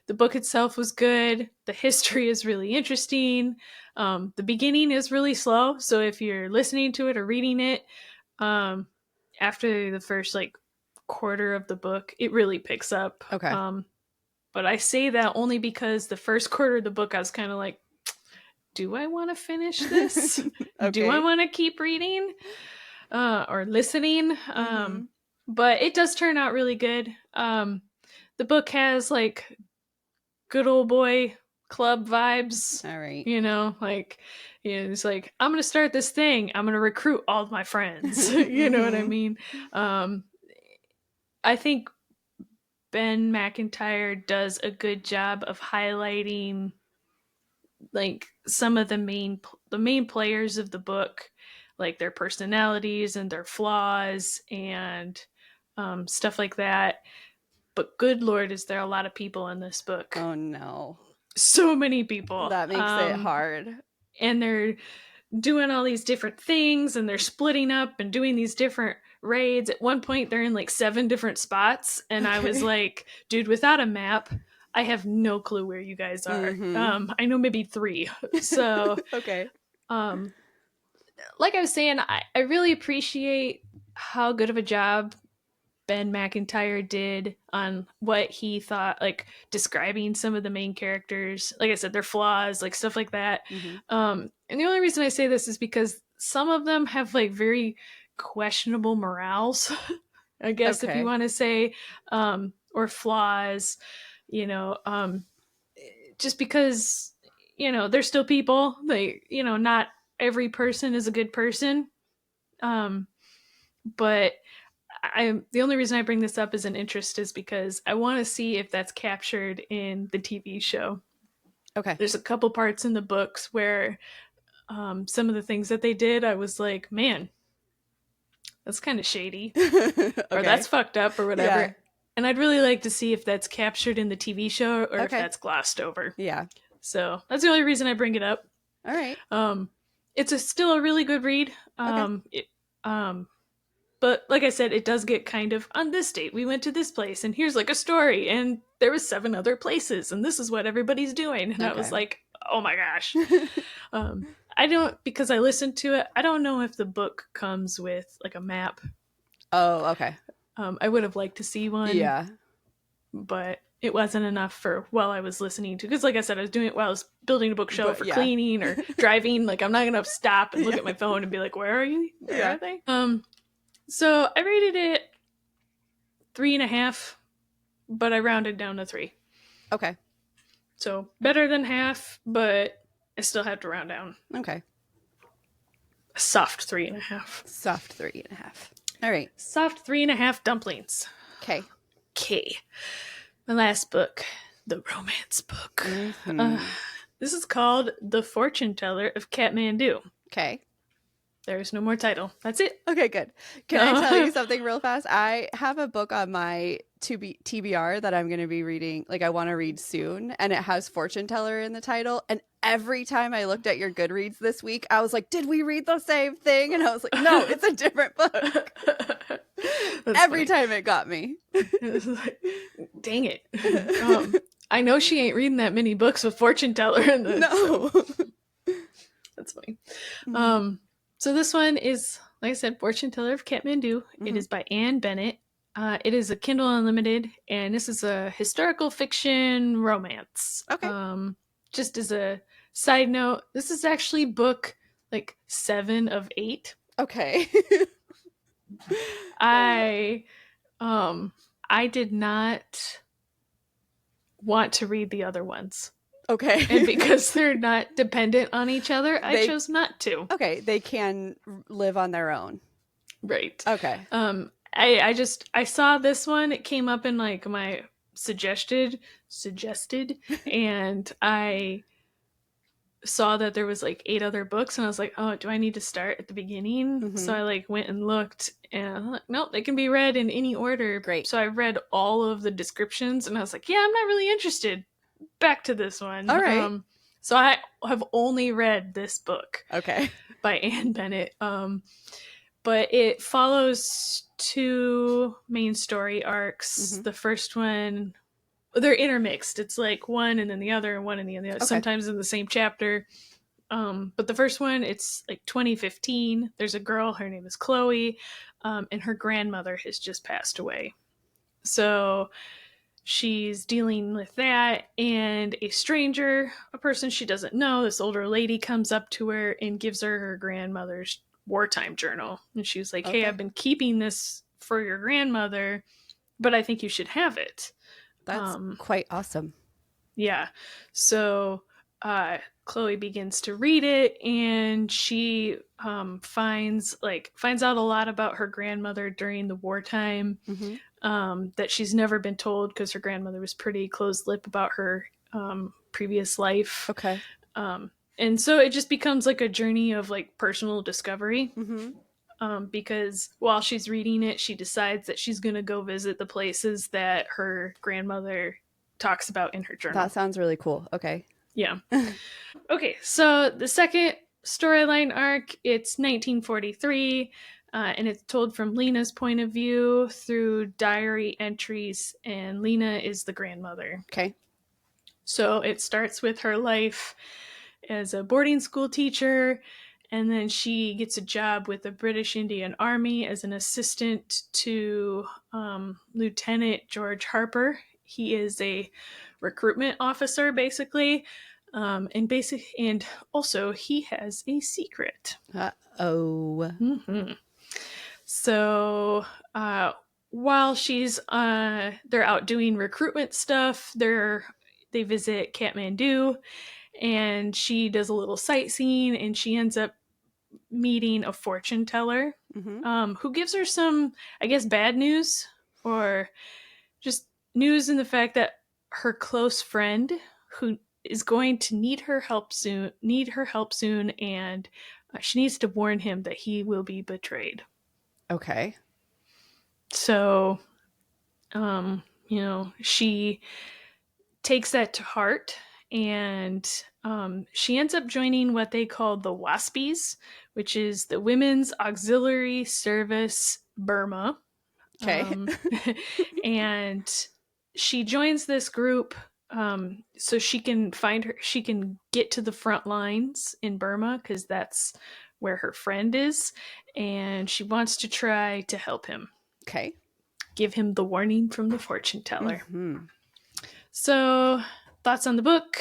the book itself was good. The history is really interesting. The beginning is really slow. So if you're listening to it or reading it, after the first like quarter of the book, it really picks up. Okay. But I say that only because the first quarter of the book, I was kind of like, do I want to finish this? Do I want to keep reading or listening? But it does turn out really good. The book has like good old boy club vibes. All right. It's like, I'm going to start this thing. I'm going to recruit all of my friends. You know what I mean? I think Ben Macintyre does a good job of highlighting like some of the main players of the book, like their personalities and their flaws and stuff like that. But good Lord, is there a lot of people in this book? Oh no. So many people. That makes it hard. And they're doing all these different things and they're splitting up and doing these different raids. At one point, they're in like 7 different spots. And I was like, dude, without a map, I have no clue where you guys are. I know maybe 3. So, okay. Like I was saying, I really appreciate how good of a job Ben Macintyre did on what he thought, like describing some of the main characters, like I said, their flaws, like stuff like that. And the only reason I say this is because some of them have like very questionable morals, I guess, if you want to say, or flaws, just because, they're still people. Not every person is a good person. But the only reason I bring this up as an interest is because I want to see if that's captured in the TV show. Okay. There's a couple parts in the books where some of the things that they did, I was like, man, that's kind of shady. Or that's fucked up or whatever. Yeah. And I'd really like to see if that's captured in the TV show or if that's glossed over. Yeah. So that's the only reason I bring it up. All right. It's still a really good read. But like I said, it does get kind of, on this date, we went to this place, and here's like a story, and there was 7 other places, and this is what everybody's doing. And I was like, oh my gosh. Because I listened to it, I don't know if the book comes with like a map. Oh, okay. I would have liked to see one. Yeah. But it wasn't enough for while I was listening to, because like I said, I was doing it while I was building a bookshelf cleaning or driving. Like, I'm not going to stop and look at my phone and be like, where are you? Where are they? So I rated it 3.5, but I rounded down to 3. Okay. So better than half, but I still have to round down. Okay. A soft 3.5. Soft 3.5. All right. Soft 3.5 dumplings. Okay. My last book, the romance book. This is called The Fortune Teller of Kathmandu. Okay. There's no more title. That's it. Okay, good. Can I tell you something real fast? I have a book on my TBR that I'm going to be reading, like I want to read soon, and it has Fortune Teller in the title. And every time I looked at your Goodreads this week, I was like, did we read the same thing? And I was like, no, it's a different book. Every time it got me. Like, dang it. I know she ain't reading that many books with Fortune Teller in this. No. So. That's funny. So this one is, like I said, Fortune Teller of Kathmandu. It is by Bennett. It is a Kindle Unlimited, and this is a historical fiction romance. Okay. Just as a side note, this is actually book like 7 of 8. Okay. I did not want to read the other ones. Okay. And because they're not dependent on each other, I chose not to. Okay, they can live on their own. Right. Okay. I saw this one. It came up in like my suggested, and I saw that there was like 8 other books, and I was like, oh, do I need to start at the beginning? So I like went and looked, and I'm like, nope, they can be read in any order. Great. So I read all of the descriptions, and I was like, yeah, I'm not really interested. Back to this one. All right. So I have only read this book. Okay. By Bennett. But it follows 2 main story arcs. The first one, they're intermixed. It's like one and then the other, and one and the other, sometimes in the same chapter. But the first one, it's like 2015. There's a girl, her name is Chloe, and her grandmother has just passed away. So she's dealing with that, and a stranger, a person she doesn't know, this older lady, comes up to her and gives her her grandmother's wartime journal. And she was like, hey, I've been keeping this for your grandmother, but I think you should have it. That's quite awesome. Yeah. So Chloe begins to read it, and she finds out a lot about her grandmother during the wartime. That she's never been told, because her grandmother was pretty closed-lipped about her previous life. Okay. And so it just becomes like a journey of like personal discovery. Because while she's reading it, she decides that she's going to go visit the places that her grandmother talks about in her journal. That sounds really cool. Okay. Yeah. Okay, so the second storyline arc, it's 1943. And it's told from Lena's point of view through diary entries, and Lena is the grandmother. Okay. So it starts with her life as a boarding school teacher, and then she gets a job with the British Indian Army as an assistant to Lieutenant George Harper. He is a recruitment officer, basically. And also he has a secret. So while she's they're out doing recruitment stuff, they visit Kathmandu, and she does a little sightseeing, and she ends up meeting a fortune teller who gives her some, I guess, bad news, or just news in the fact that her close friend, who is going to need her help soon, and she needs to warn him that he will be betrayed. Okay. So, she takes that to heart, and she ends up joining what they call the WASPies, which is the Women's Auxiliary Service Burma. Okay. And she joins this group so she can get to the front lines in Burma, because that's where her friend is, and she wants to try to help him. Okay. Give him the warning from the fortune teller. So, thoughts on the book?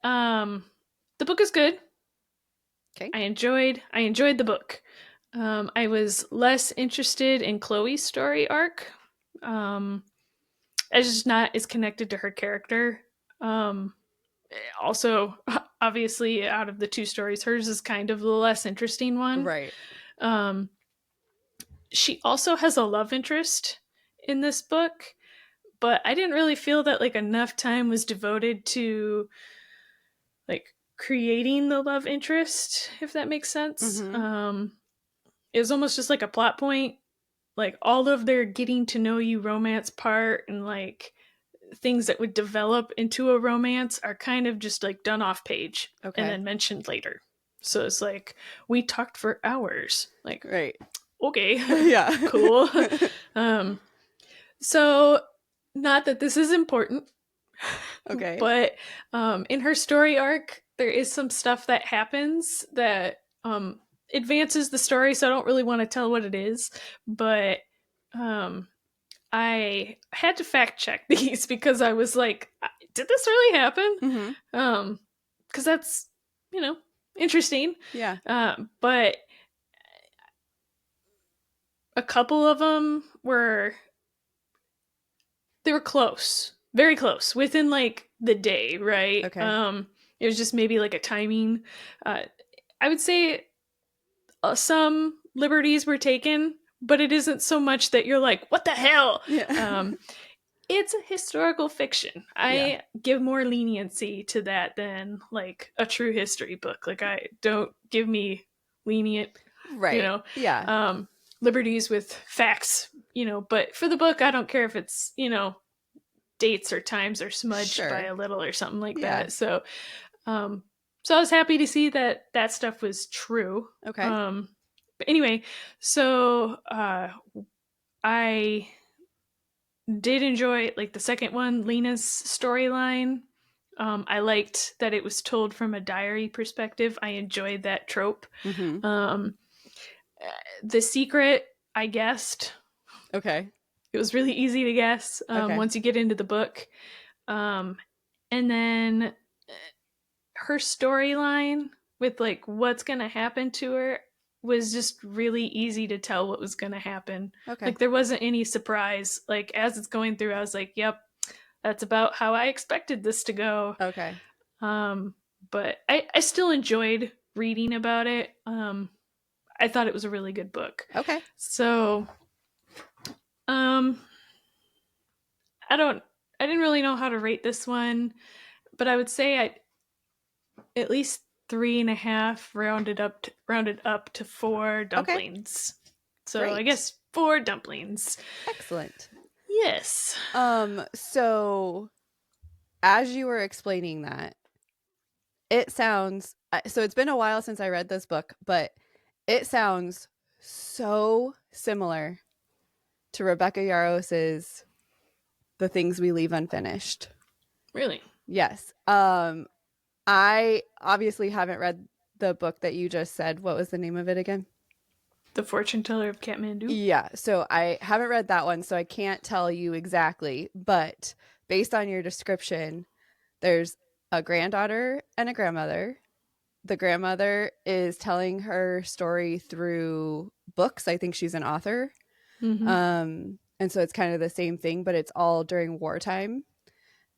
The book is good. Okay. I enjoyed the book. I was less interested in Chloe's story arc. It's just not as connected to her character. Also, obviously, out of the 2 stories, hers is kind of the less interesting one. Right. She also has a love interest in this book, but I didn't really feel that like enough time was devoted to like creating the love interest, if that makes sense. It was almost just like a plot point, like all of their getting to know you romance part and like things that would develop into a romance are kind of just like done off page and then mentioned later. So it's like we talked for hours. Like, right. Okay. Yeah. Cool. So not that this is important. Okay. But in her story arc, there is some stuff that happens that advances the story, so I don't really want to tell what it is, but I had to fact check these because I was like, did this really happen? Because that's, interesting. Yeah. But a couple of them were close, very close, within like the day, right? Okay. It was just maybe like a timing. I would say some liberties were taken, but it isn't so much that you're like, what the hell? Yeah. It's a historical fiction. I give more leniency to that than like a true history book. Like, I don't give me lenient, right. Yeah. Liberties with facts, but for the book, I don't care if it's, dates or times are smudged by a little or something like that. So I was happy to see that stuff was true. Okay. But anyway, so I did enjoy like the second one, Lena's storyline. I liked that it was told from a diary perspective. I enjoyed that trope. The secret, I guessed. Okay. It was really easy to guess once you get into the book. And then her storyline with like what's going to happen to her was just really easy to tell what was going to happen. Okay. Like, there wasn't any surprise. Like, as it's going through, I was like, yep, that's about how I expected this to go. Okay. But I still enjoyed reading about it. I thought it was a really good book. Okay. So I didn't really know how to rate this one, but I would say I at least 3.5 rounded up to 4 dumplings. Okay. So great. I guess 4 dumplings. Excellent. Yes. So as you were explaining that, it sounds, so it's been a while since I read this book, but it sounds so similar to Rebecca Yarros's The Things We Leave Unfinished. Really? Yes. I obviously haven't read the book that you just said. What was the name of it again? The Fortune Teller of Kathmandu. Yeah. So I haven't read that one, so I can't tell you exactly. But based on your description, there's a granddaughter and a grandmother. The grandmother is telling her story through books. I think she's an author. And so it's kind of the same thing, but it's all during wartime.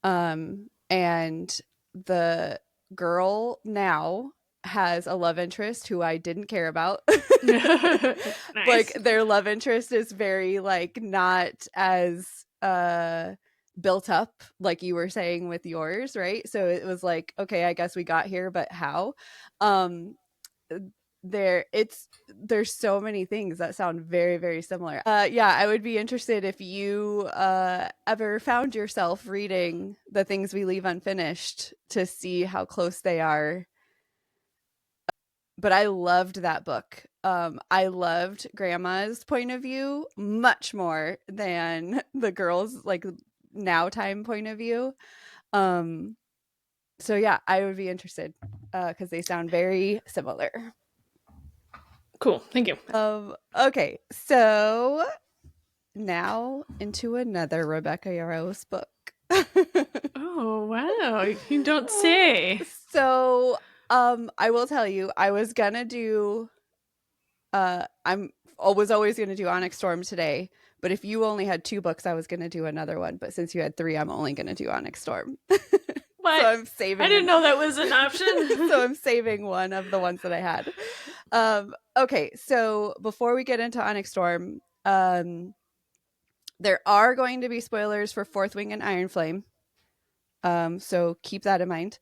And the girl now has a love interest who I didn't care about. Nice. Like, their love interest is very like not as built up like you were saying with yours, right? So it was like, okay, I guess we got here, but how? There's so many things that sound very, very similar. Yeah, I would be interested if you ever found yourself reading The Things We Leave Unfinished to see how close they are. But I loved that book. I loved Grandma's point of view much more than the girls' like now time point of view. So yeah, I would be interested because they sound very similar. Cool. Thank you. Okay, so now into another Rebecca Yarros book. Oh, wow. You don't say. So, I will tell you, I was gonna do, I was always gonna do Onyx Storm today, but if you only had 2 books, I was gonna do another one. But since you had 3, I'm only gonna do Onyx Storm. What? So I'm saving. I didn't know that was an option. So I'm saving one of the ones that I had. Okay, so before we get into Onyx Storm, There are going to be spoilers for Fourth Wing and Iron Flame. So keep that in mind.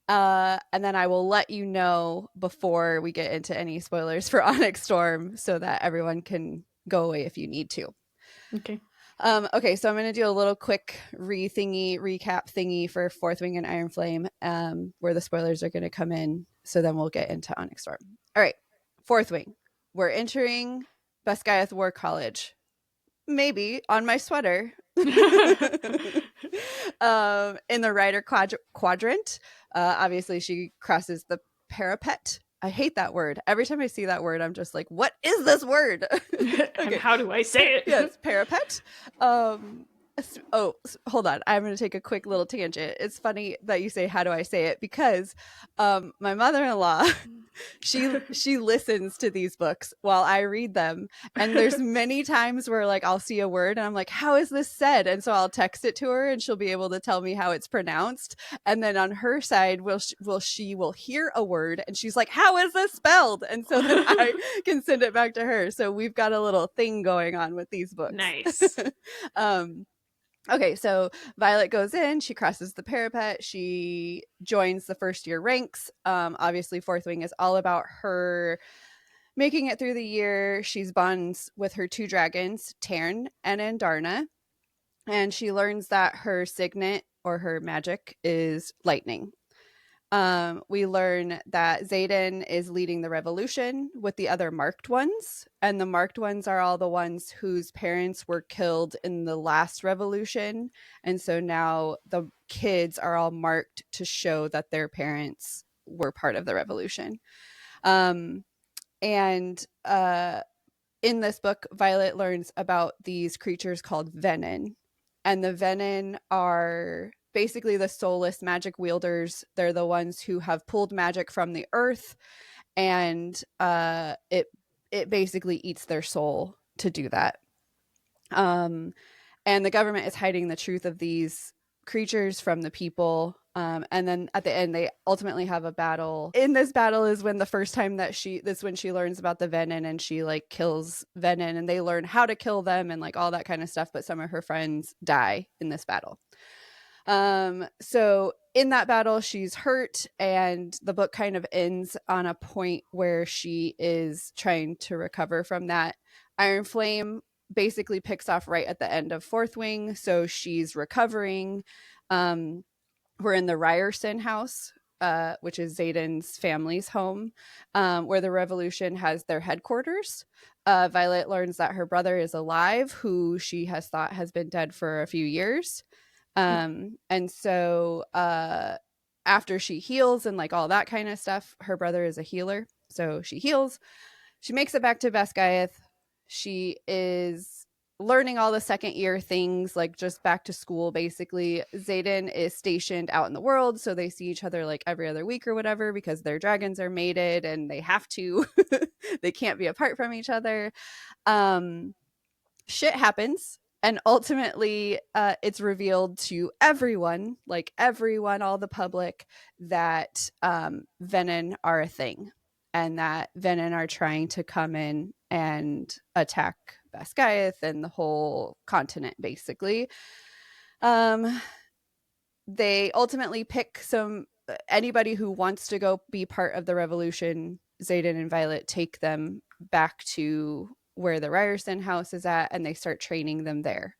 And then I will let you know before we get into any spoilers for Onyx Storm so that everyone can go away if you need to. Okay. Okay, so I'm going to do a little quick recap thingy for Fourth Wing and Iron Flame, where the spoilers are going to come in. So then we'll get into Onyx Storm. All right, Fourth Wing. We're entering Basgiath War College. Maybe on my sweater. In the Rider quadrant, obviously she crosses the parapet. I hate that word. Every time I see that word, I'm just like, what is this word? Okay. And how do I say it? Yes, parapet. Oh, hold on. I'm going to take a quick little tangent. It's funny that you say, how do I say it? Because my mother-in-law, she listens to these books while I read them. And there's many times where like I'll see a word and I'm like, how is this said? And so I'll text it to her and she'll be able to tell me how it's pronounced. And then on her side, she will hear a word and she's like, how is this spelled? And so then I can send it back to her. So we've got a little thing going on with these books. Nice. Okay, so Violet goes in, she crosses the parapet, she joins the first year ranks. Obviously, Fourth Wing is all about her making it through the year. She's bonds with her two dragons, Tarn and Andarna, and she learns that her signet or her magic is lightning. We learn that Xaden is leading the revolution with the other marked ones, and the marked ones are all the ones whose parents were killed in the last revolution, and so now the kids are all marked to show that their parents were part of the revolution. And in this book, Violet learns about these creatures called Venin, and the Venin are basically the soulless magic wielders. They're the ones who have pulled magic from the earth, and it basically eats their soul to do that. And the government is hiding the truth of these creatures from the people. And then at the end, they ultimately have a battle. In this battle is when the first time that when she learns about the Venin, and she like kills Venin, and they learn how to kill them and like all that kind of stuff. But some of her friends die in this battle. So in that battle, she's hurt, and the book kind of ends on a point where she is trying to recover from that. Iron Flame basically picks off right at the end of Fourth Wing, so she's recovering. We're in the Ryerson house, which is Xaden's family's home, where the revolution has their headquarters. Violet learns that her brother is alive, who she has thought has been dead for a few years. And so after she heals and like all that kind of stuff, her brother is a healer, so she heals. She makes it back to Basgiath. She is learning all the second year things, like just back to school basically. Xaden is stationed out in the world, so they see each other like every other week or whatever, because their dragons are mated and they have to they can't be apart from each other. Shit happens. And ultimately, it's revealed to everyone, all the public, that Venin are a thing, and that Venin are trying to come in and attack Basgiath and the whole continent, basically. They ultimately pick anybody who wants to go be part of the revolution. Xaden and Violet take them back to where the Ryerson house is at, and they start training them there.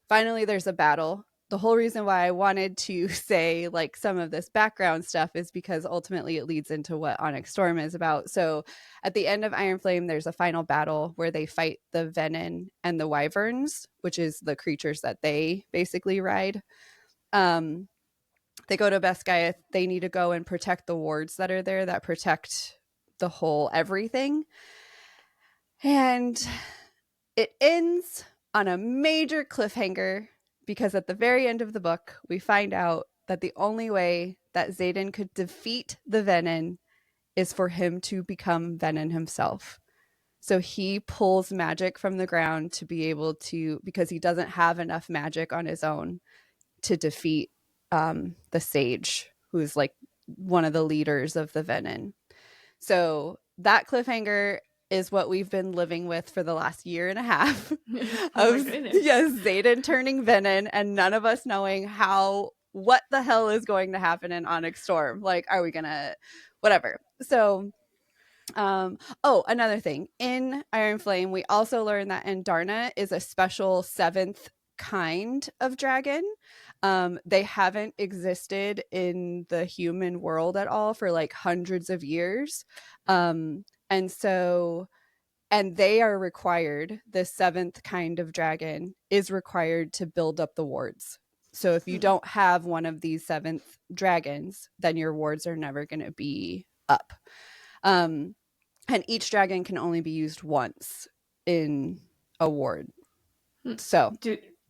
Finally, there's a battle. The whole reason why I wanted to say like some of this background stuff is because ultimately it leads into what Onyx Storm is about. So at the end of Iron Flame, there's a final battle where they fight the Venin and the Wyverns, which is the creatures that they basically ride. They go to Basgiath. They need to go and protect the wards that are there that protect the whole everything. And it ends on a major cliffhanger, because at the very end of the book, we find out that the only way that Xaden could defeat the Venin is for him to become Venin himself. So he pulls magic from the ground to be able to, because he doesn't have enough magic on his own to defeat the Sage, who's like one of the leaders of the Venin. So that cliffhanger is what we've been living with for the last year and a half. Oh my goodness. Yes, Xaden turning Venom and none of us knowing what the hell is going to happen in Onyx Storm. Like, are we gonna whatever? So another thing. In Iron Flame, we also learned that Andarna is a special 7th kind of dragon. They haven't existed in the human world at all for like hundreds of years. And they are required, the 7th kind of dragon is required to build up the wards. So if you don't have one of these 7th dragons, then your wards are never going to be up. And each dragon can only be used once in a ward. So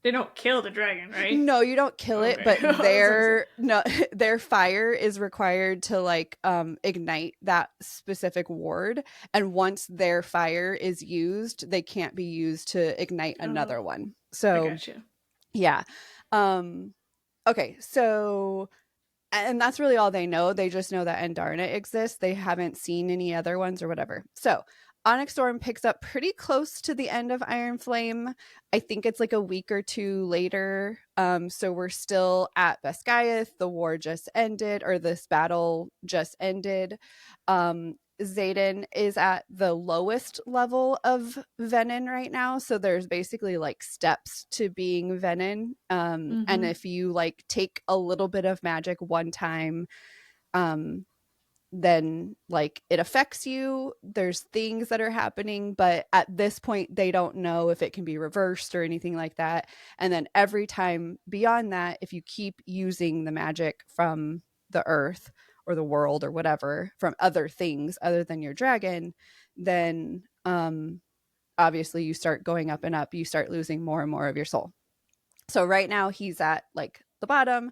they don't kill the dragon, right? No, you don't kill it, but their fire is required to like ignite that specific ward. And once their fire is used, they can't be used to ignite another one. So I gotcha. Yeah. Okay, so and that's really all they know. They just know that Andarna exists. They haven't seen any other ones or whatever. So Onyx Storm picks up pretty close to the end of Iron Flame. I think it's like a week or two later. So we're still at Basgiath. The war just ended, or this battle just ended. Xaden is at the lowest level of Venom right now. So there's basically like steps to being Venom. And if you like take a little bit of magic one time, then like it affects you. There's things that are happening, but at this point they don't know if it can be reversed or anything like that. And then every time beyond that, if you keep using the magic from the earth or the world or whatever, from other things other than your dragon, then obviously you start going up and up. You start losing more and more of your soul. So right now he's at like the bottom.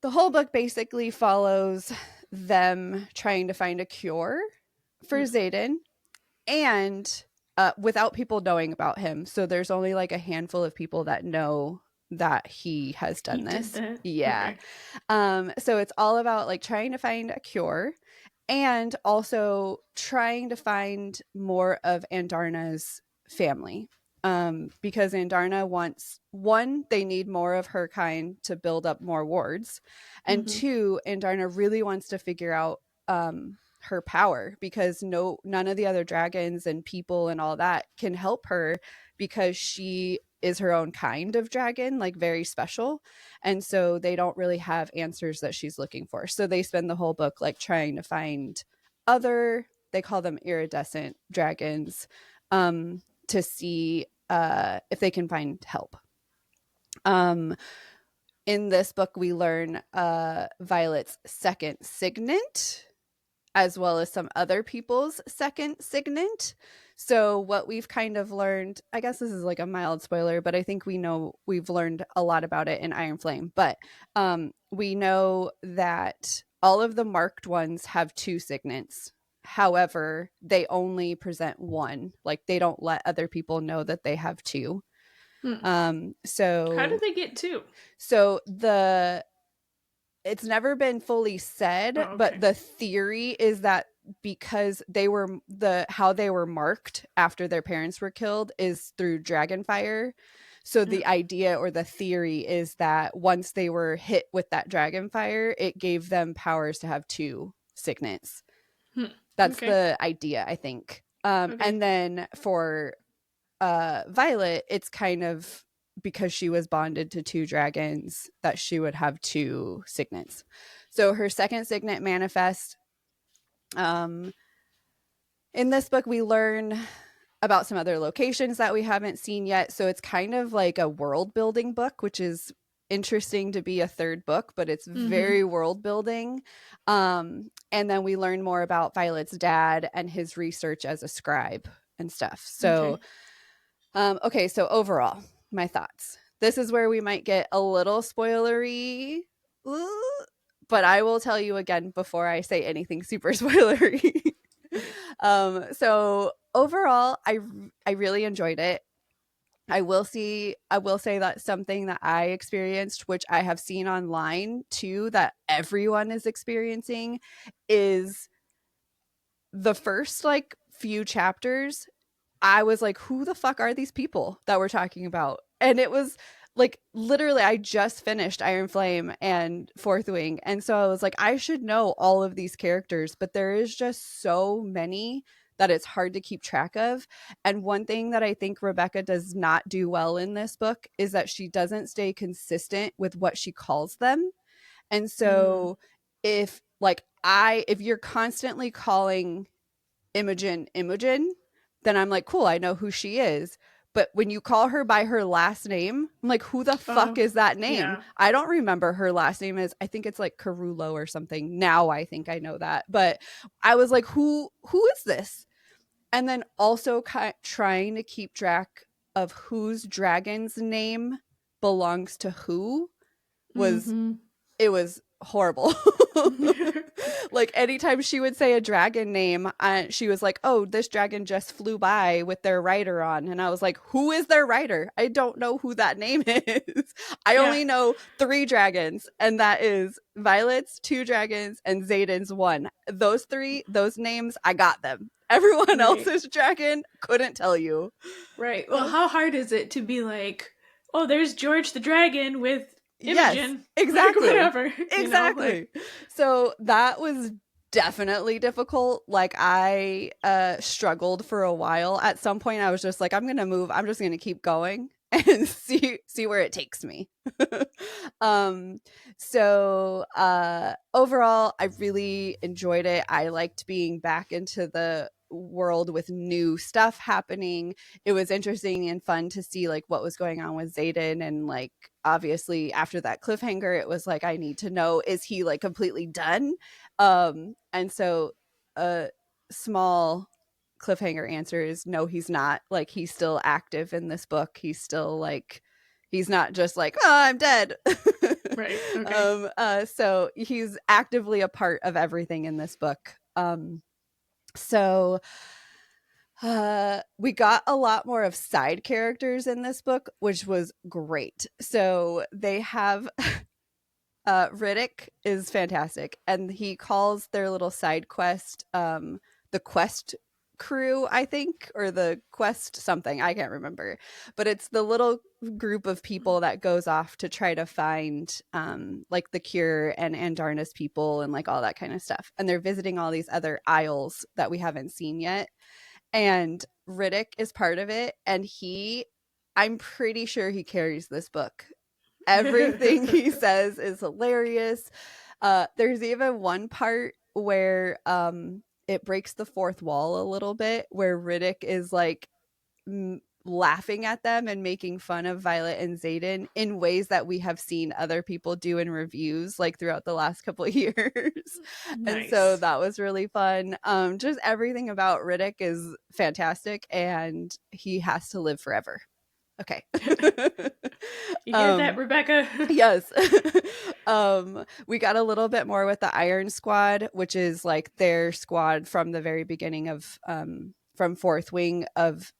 The whole book basically follows them trying to find a cure for Xaden, and without people knowing about him. So there's only like a handful of people that know that he has done this. Yeah. Okay. So it's all about like trying to find a cure and also trying to find more of Andarna's family. Because Andarna wants, one, they need more of her kind to build up more wards, and two, Andarna really wants to figure out her power, because none of the other dragons and people and all that can help her, because she is her own kind of dragon, like very special, and so they don't really have answers that she's looking for. So they spend the whole book like trying to find other, they call them iridescent dragons, to see if they can find help. In this book, we learn Violet's second signet, as well as some other people's second signet. So what we've kind of learned, I guess this is like a mild spoiler, but I think we've learned a lot about it in Iron Flame. But we know that all of the marked ones have 2 signets. However, they only present 1. Like they don't let other people know that they have 2. So how do they get 2? So it's never been fully said, but the theory is that because how they were marked after their parents were killed is through dragonfire. So the idea or the theory is that once they were hit with that dragonfire, it gave them powers to have 2 signets. That's the idea, I think. And then for Violet, it's kind of because she was bonded to 2 dragons that she would have 2 signets. So her second signet manifest. In this book, we learn about some other locations that we haven't seen yet. So it's kind of like a world building book, which is interesting to be a 3rd book, but it's very world building. And then we learn more about Violet's dad and his research as a scribe and stuff. So so overall, my thoughts. This is where we might get a little spoilery, but I will tell you again before I say anything super spoilery. So overall, I really enjoyed it. I will say that something that I experienced, which I have seen online too, that everyone is experiencing, is the first like few chapters, I was like, who the fuck are these people that we're talking about? And it was like, literally, I just finished Iron Flame and Fourth Wing. And so I was like, I should know all of these characters, but there is just so many that it's hard to keep track of. And one thing that I think Rebecca does not do well in this book is that she doesn't stay consistent with what she calls them. And so if you're constantly calling Imogen, then I'm like, cool, I know who she is. But when you call her by her last name, I'm like, who the fuck is that name? Yeah. I don't remember her last name is. I think it's like Carullo or something. Now I think I know that. But I was like, who is this? And then also trying to keep track of whose dragon's name belongs to who was it was horrible. Like anytime she would say a dragon name, she was like, oh, this dragon just flew by with their rider on. And I was like, who is their rider? I don't know who that name is. I only know 3 dragons, and that is Violet's 2 dragons and Xaden's 1. Those names, I got them. Everyone else's dragon, couldn't tell you. Right. Well, how hard is it to be like, oh, there's George the dragon with Imogen. Yes, exactly. Like, whatever. Exactly. So that was definitely difficult. Like I struggled for a while. At some point I was just like, I'm going to move. I'm just going to keep going and see where it takes me. So overall, I really enjoyed it. I liked being back into the world with new stuff happening. It was interesting and fun to see like what was going on with Xaden, and like obviously after that cliffhanger it was like, I need to know, is he like completely done? And so a small cliffhanger answer is no, he's not. Like he's still active in this book. He's still like, he's not just like, oh, I'm dead. Right. Okay. So he's actively a part of everything in this book. So we got a lot more of side characters in this book, which was great. So they have Riddick is fantastic, and he calls their little side quest the quest crew, I think, or the quest something, I can't remember, but it's the little group of people that goes off to try to find like the cure and Andarna's people and like all that kind of stuff, and they're visiting all these other isles that we haven't seen yet, and Riddick is part of it, and I'm pretty sure he carries this book. Everything he says is hilarious. There's even one part where it breaks the fourth wall a little bit, where Riddick is like laughing at them and making fun of Violet and Xaden in ways that we have seen other people do in reviews like throughout the last couple of years. Nice. And so that was really fun. Just everything about Riddick is fantastic, and he has to live forever. Okay. You hear that, Rebecca? Yes. We got a little bit more with the Iron Squad, which is like their squad from the very beginning of from Fourth Wing of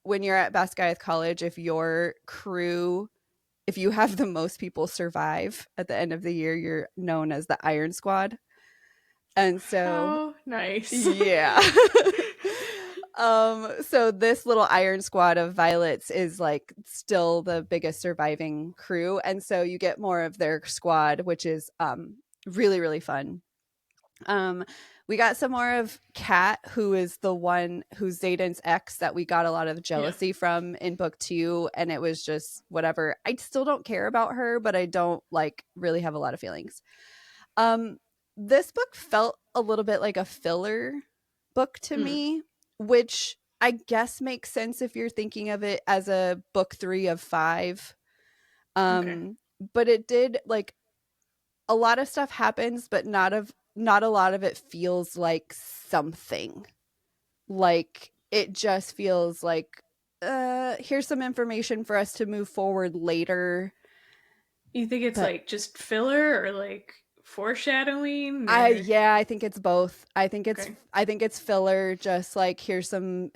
when you're at Basgiath College. If your crew, if you have the most people survive at the end of the year, you're known as the Iron Squad. And so nice. Yeah. So this little Iron Squad of Violets is like still the biggest surviving crew, and so you get more of their squad, which is really, really fun. We got some more of Kat, who is the one who's Xaden's ex that we got a lot of jealousy from in book 2, and it was just whatever. I still don't care about her, but I don't like really have a lot of feelings. This book felt a little bit like a filler book to me, which I guess makes sense if you're thinking of it as a book 3 of 5. But it did, like, a lot of stuff happens, but not a lot of it feels like something. Like, it just feels like, here's some information for us to move forward later. You think it's like just filler or like foreshadowing? Or... I think it's both. I think it's filler, just like here's some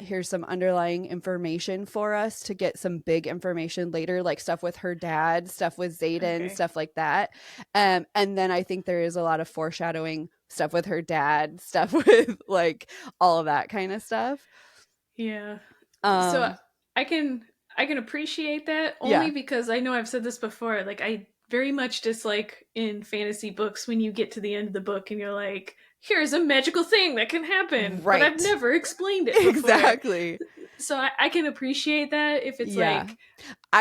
underlying information for us to get some big information later, like stuff with her dad, stuff with Xaden, stuff like that. And then I think there is a lot of foreshadowing stuff with her dad, stuff with like all of that kind of stuff. Yeah. So I can appreciate that only because I know I've said this before. Like I very much dislike in fantasy books when you get to the end of the book and you're like, here's a magical thing that can happen, but I've never explained it before. Exactly. So I can appreciate that if it's like,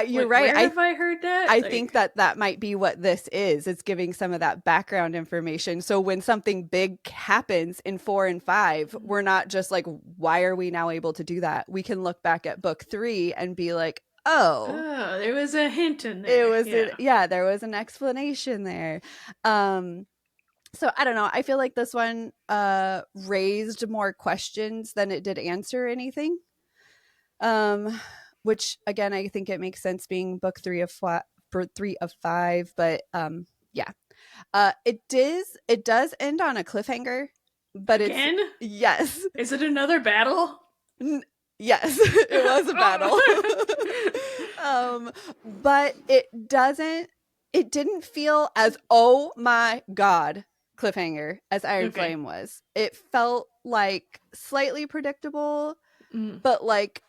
you're right. Where have I heard that? I think that might be what this is. It's giving some of that background information. So when something big happens in 4 and 5, we're not just like, why are we now able to do that? We can look back at book 3 and be like, oh, there was a hint in there. It was there was an explanation there. So I don't know. I feel like this one raised more questions than it did answer anything. Which again, I think it makes sense being book 3 of 5, but yeah. It does end on a cliffhanger, but again? Yes. Is it another battle? Yes, it was a battle. But it didn't feel as, oh my god, cliffhanger as Iron Flame was. It felt like slightly predictable, but like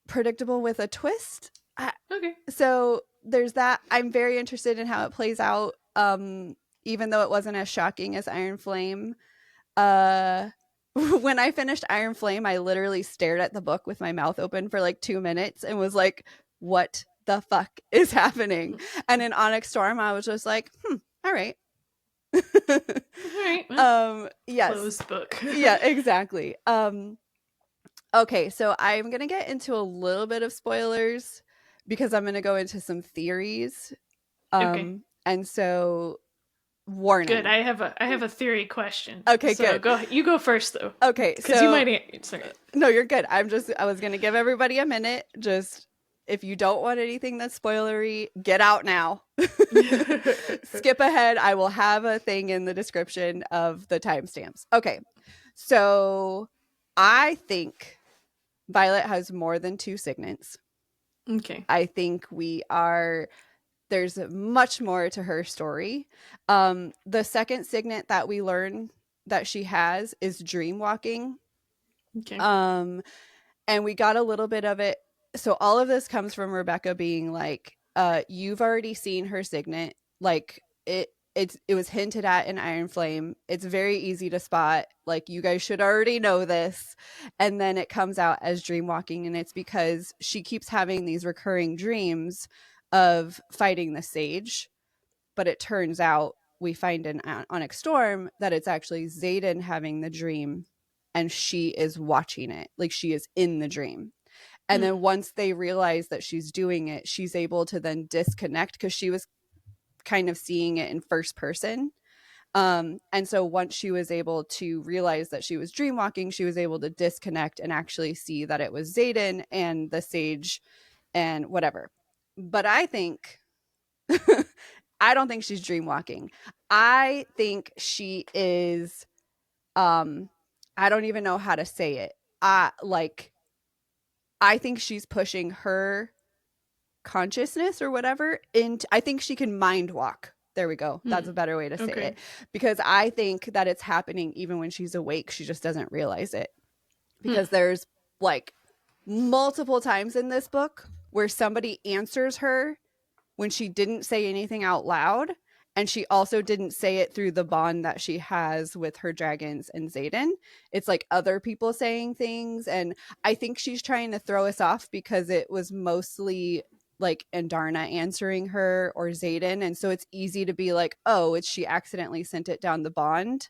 predictable with a twist. Okay. So there's that. I'm very interested in how it plays out. Even though it wasn't as shocking as Iron Flame. When I finished Iron Flame, I literally stared at the book with my mouth open for like 2 minutes and was like, what the fuck is happening? And in Onyx Storm, I was just like, all right. All right. Well, yes. Closed book. Yeah, exactly. Okay, so I'm going to get into a little bit of spoilers because I'm going to go into some theories. Okay. And so warning. Good. I have a theory question. Okay, so good. You go first though. Okay, because you might. Sorry. No, you're good. I was gonna give everybody a minute. Just if you don't want anything that's spoilery, get out now. Skip ahead. I will have a thing in the description of the timestamps. Okay, so I think Violet has more than 2 signets. Okay. I think there's much more to her story. The second signet that we learn that she has is dream walking. Okay. And we got a little bit of it. So all of this comes from Rebecca being like, you've already seen her signet. Like it was hinted at in Iron Flame. It's very easy to spot. Like you guys should already know this. And then it comes out as dream walking, and it's because she keeps having these recurring dreams of fighting the sage, but it turns out we find in Onyx Storm that it's actually Xaden having the dream and she is watching it, like she is in the dream. And then once they realize that she's doing it, she's able to then disconnect because she was kind of seeing it in first person. And so once she was able to realize that she was dream walking, she was able to disconnect and actually see that it was Xaden and the sage and whatever. But I think I don't think she's dream walking. I think she is I don't even know how to say it. I think she's pushing her consciousness or whatever into, I think she can mind walk. There we go. That's a better way to say it. Because I think that it's happening even when she's awake. She just doesn't realize it. Because there's like multiple times in this book where somebody answers her when she didn't say anything out loud, and she also didn't say it through the bond that she has with her dragons and Xaden. It's like other people saying things, and I think she's trying to throw us off because it was mostly like Andarna answering her or Xaden, and so it's easy to be like, oh, she accidentally sent it down the bond.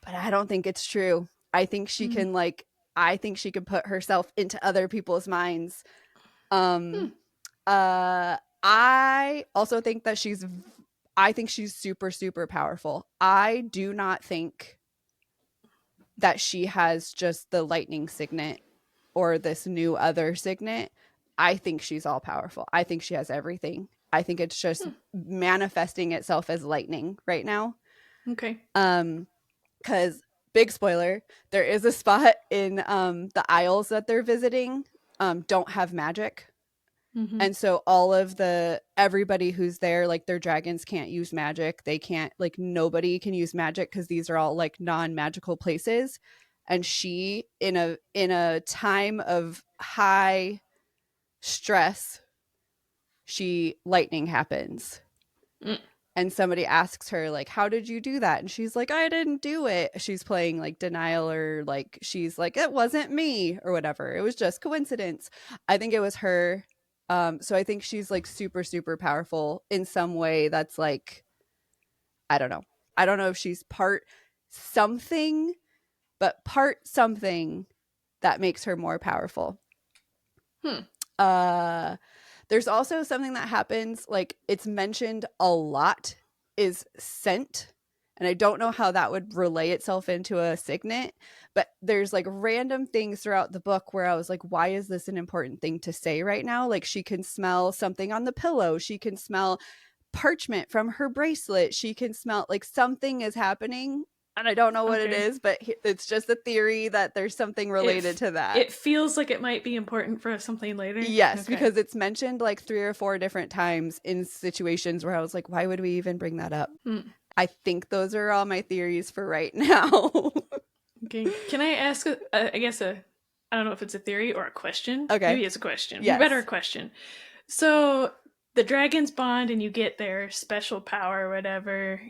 But I don't think it's true. I think she can I think she can put herself into other people's minds. I also think that she's super, super powerful. I do not think that she has just the lightning signet or this new other signet. I think she's all powerful. I think she has everything. I think it's just manifesting itself as lightning right now. Okay. Because big spoiler, there is a spot in the Isles that they're visiting don't have magic. Mm-hmm. And so everybody who's there, like their dragons can't use magic. They can't, like nobody can use magic because these are all like non-magical places. And she, in a time of high stress, lightning happens. Mm. And somebody asks her, like, how did you do that? And she's like, I didn't do it. She's playing like denial, or like she's like, it wasn't me or whatever. It was just coincidence. I think it was her. So I think she's like super, super powerful in some way that's like, I don't know. I don't know if she's part something, but part something that makes her more powerful. There's also something that happens, like it's mentioned a lot, is scent. And I don't know how that would relay itself into a signet, but there's like random things throughout the book where I was like, why is this an important thing to say right now? Like she can smell something on the pillow. She can smell parchment from her bracelet. She can smell like something is happening. And I don't know what it is, but it's just a theory that there's something related to that. It feels like it might be important for something later. Yes, because it's mentioned like 3 or 4 different times in situations where I was like, why would we even bring that up? I think those are all my theories for right now. Okay. Can I ask, I don't know if it's a theory or a question. Okay. Maybe it's a question. Yes. Better question. So the dragons bond and you get their special power or whatever.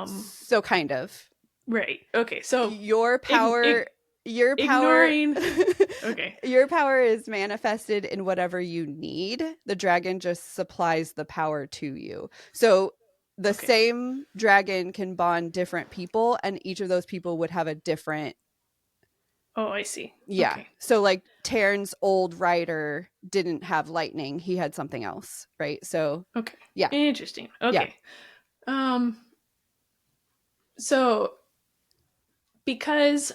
So kind of. Right. Okay. So your power ignoring okay. Your power is manifested in whatever you need. The dragon just supplies the power to you. So the same dragon can bond different people, and each of those people would have a different. Oh, I see. Yeah. Okay. So like Taryn's old rider didn't have lightning. He had something else, right? So okay. Yeah. Interesting. Okay. Yeah. So because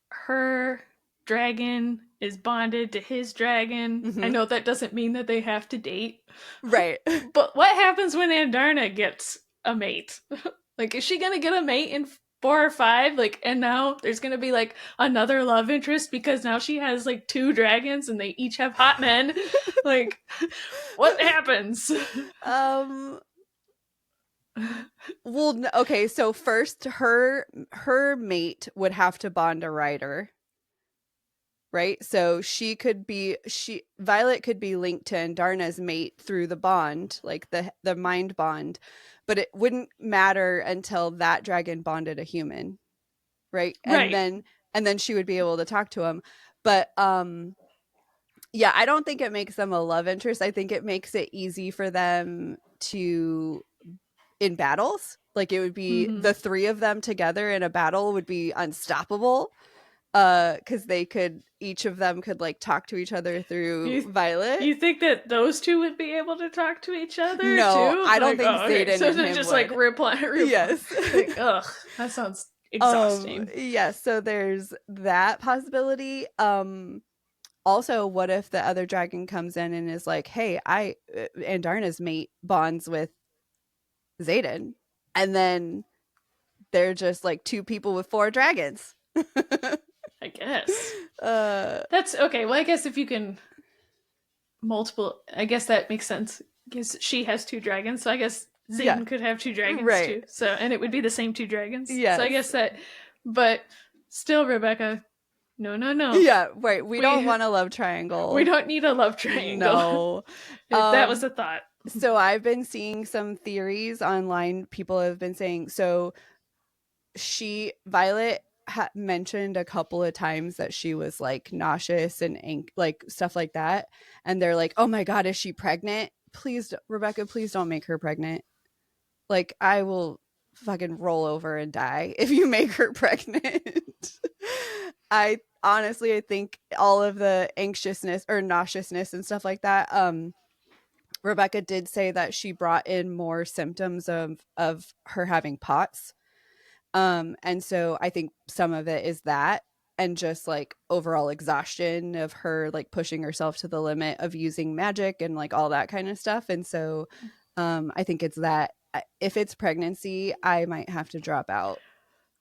her dragon is bonded to his dragon, I know that doesn't mean that they have to date. Right. But what happens when Andarna gets a mate? Like, is she gonna get a mate in 4 or 5? Like, and now there's gonna be like another love interest because now she has like 2 dragons and they each have hot men. Like, what happens? Well, okay, so first her mate would have to bond a rider, right? So Violet could be linked to Andarna's mate through the bond, like the mind bond, but it wouldn't matter until that dragon bonded a human, right? And then she would be able to talk to him. But yeah, I don't think it makes them a love interest. I think it makes it easy for them to in battles. Like it would be the 3 of them together in a battle would be unstoppable. Because each of them could like talk to each other through Violet. You think that those 2 would be able to talk to each other? No, too? I don't think Zayden so and him just would. like reply. Yes. Like, ugh, that sounds exhausting. Yes, so there's that possibility. Also, what if the other dragon comes in and is like, hey, Andarna's mate bonds with Zayden, and then they're just like 2 people with 4 dragons. I guess. That's okay. Well, I guess if you can I guess that makes sense. Because she has 2 dragons, so I guess Zayden could have 2 dragons too. So, and it would be the same 2 dragons. Yes. So I guess that, but still, Rebecca, no. Yeah, right. We don't want a love triangle. We don't need a love triangle. No. That was a thought. So I've been seeing some theories online. People have been saying, so Violet mentioned a couple of times that she was like nauseous and like stuff like that. And they're like, oh my God, is she pregnant? Please, Rebecca, please don't make her pregnant. Like I will fucking roll over and die if you make her pregnant. I think all of the anxiousness or nauseousness and stuff like that, Rebecca did say that she brought in more symptoms of her having POTS. And so I think some of it is that, and just like overall exhaustion of her like pushing herself to the limit of using magic and like all that kind of stuff. And so I think it's that. If it's pregnancy, I might have to drop out.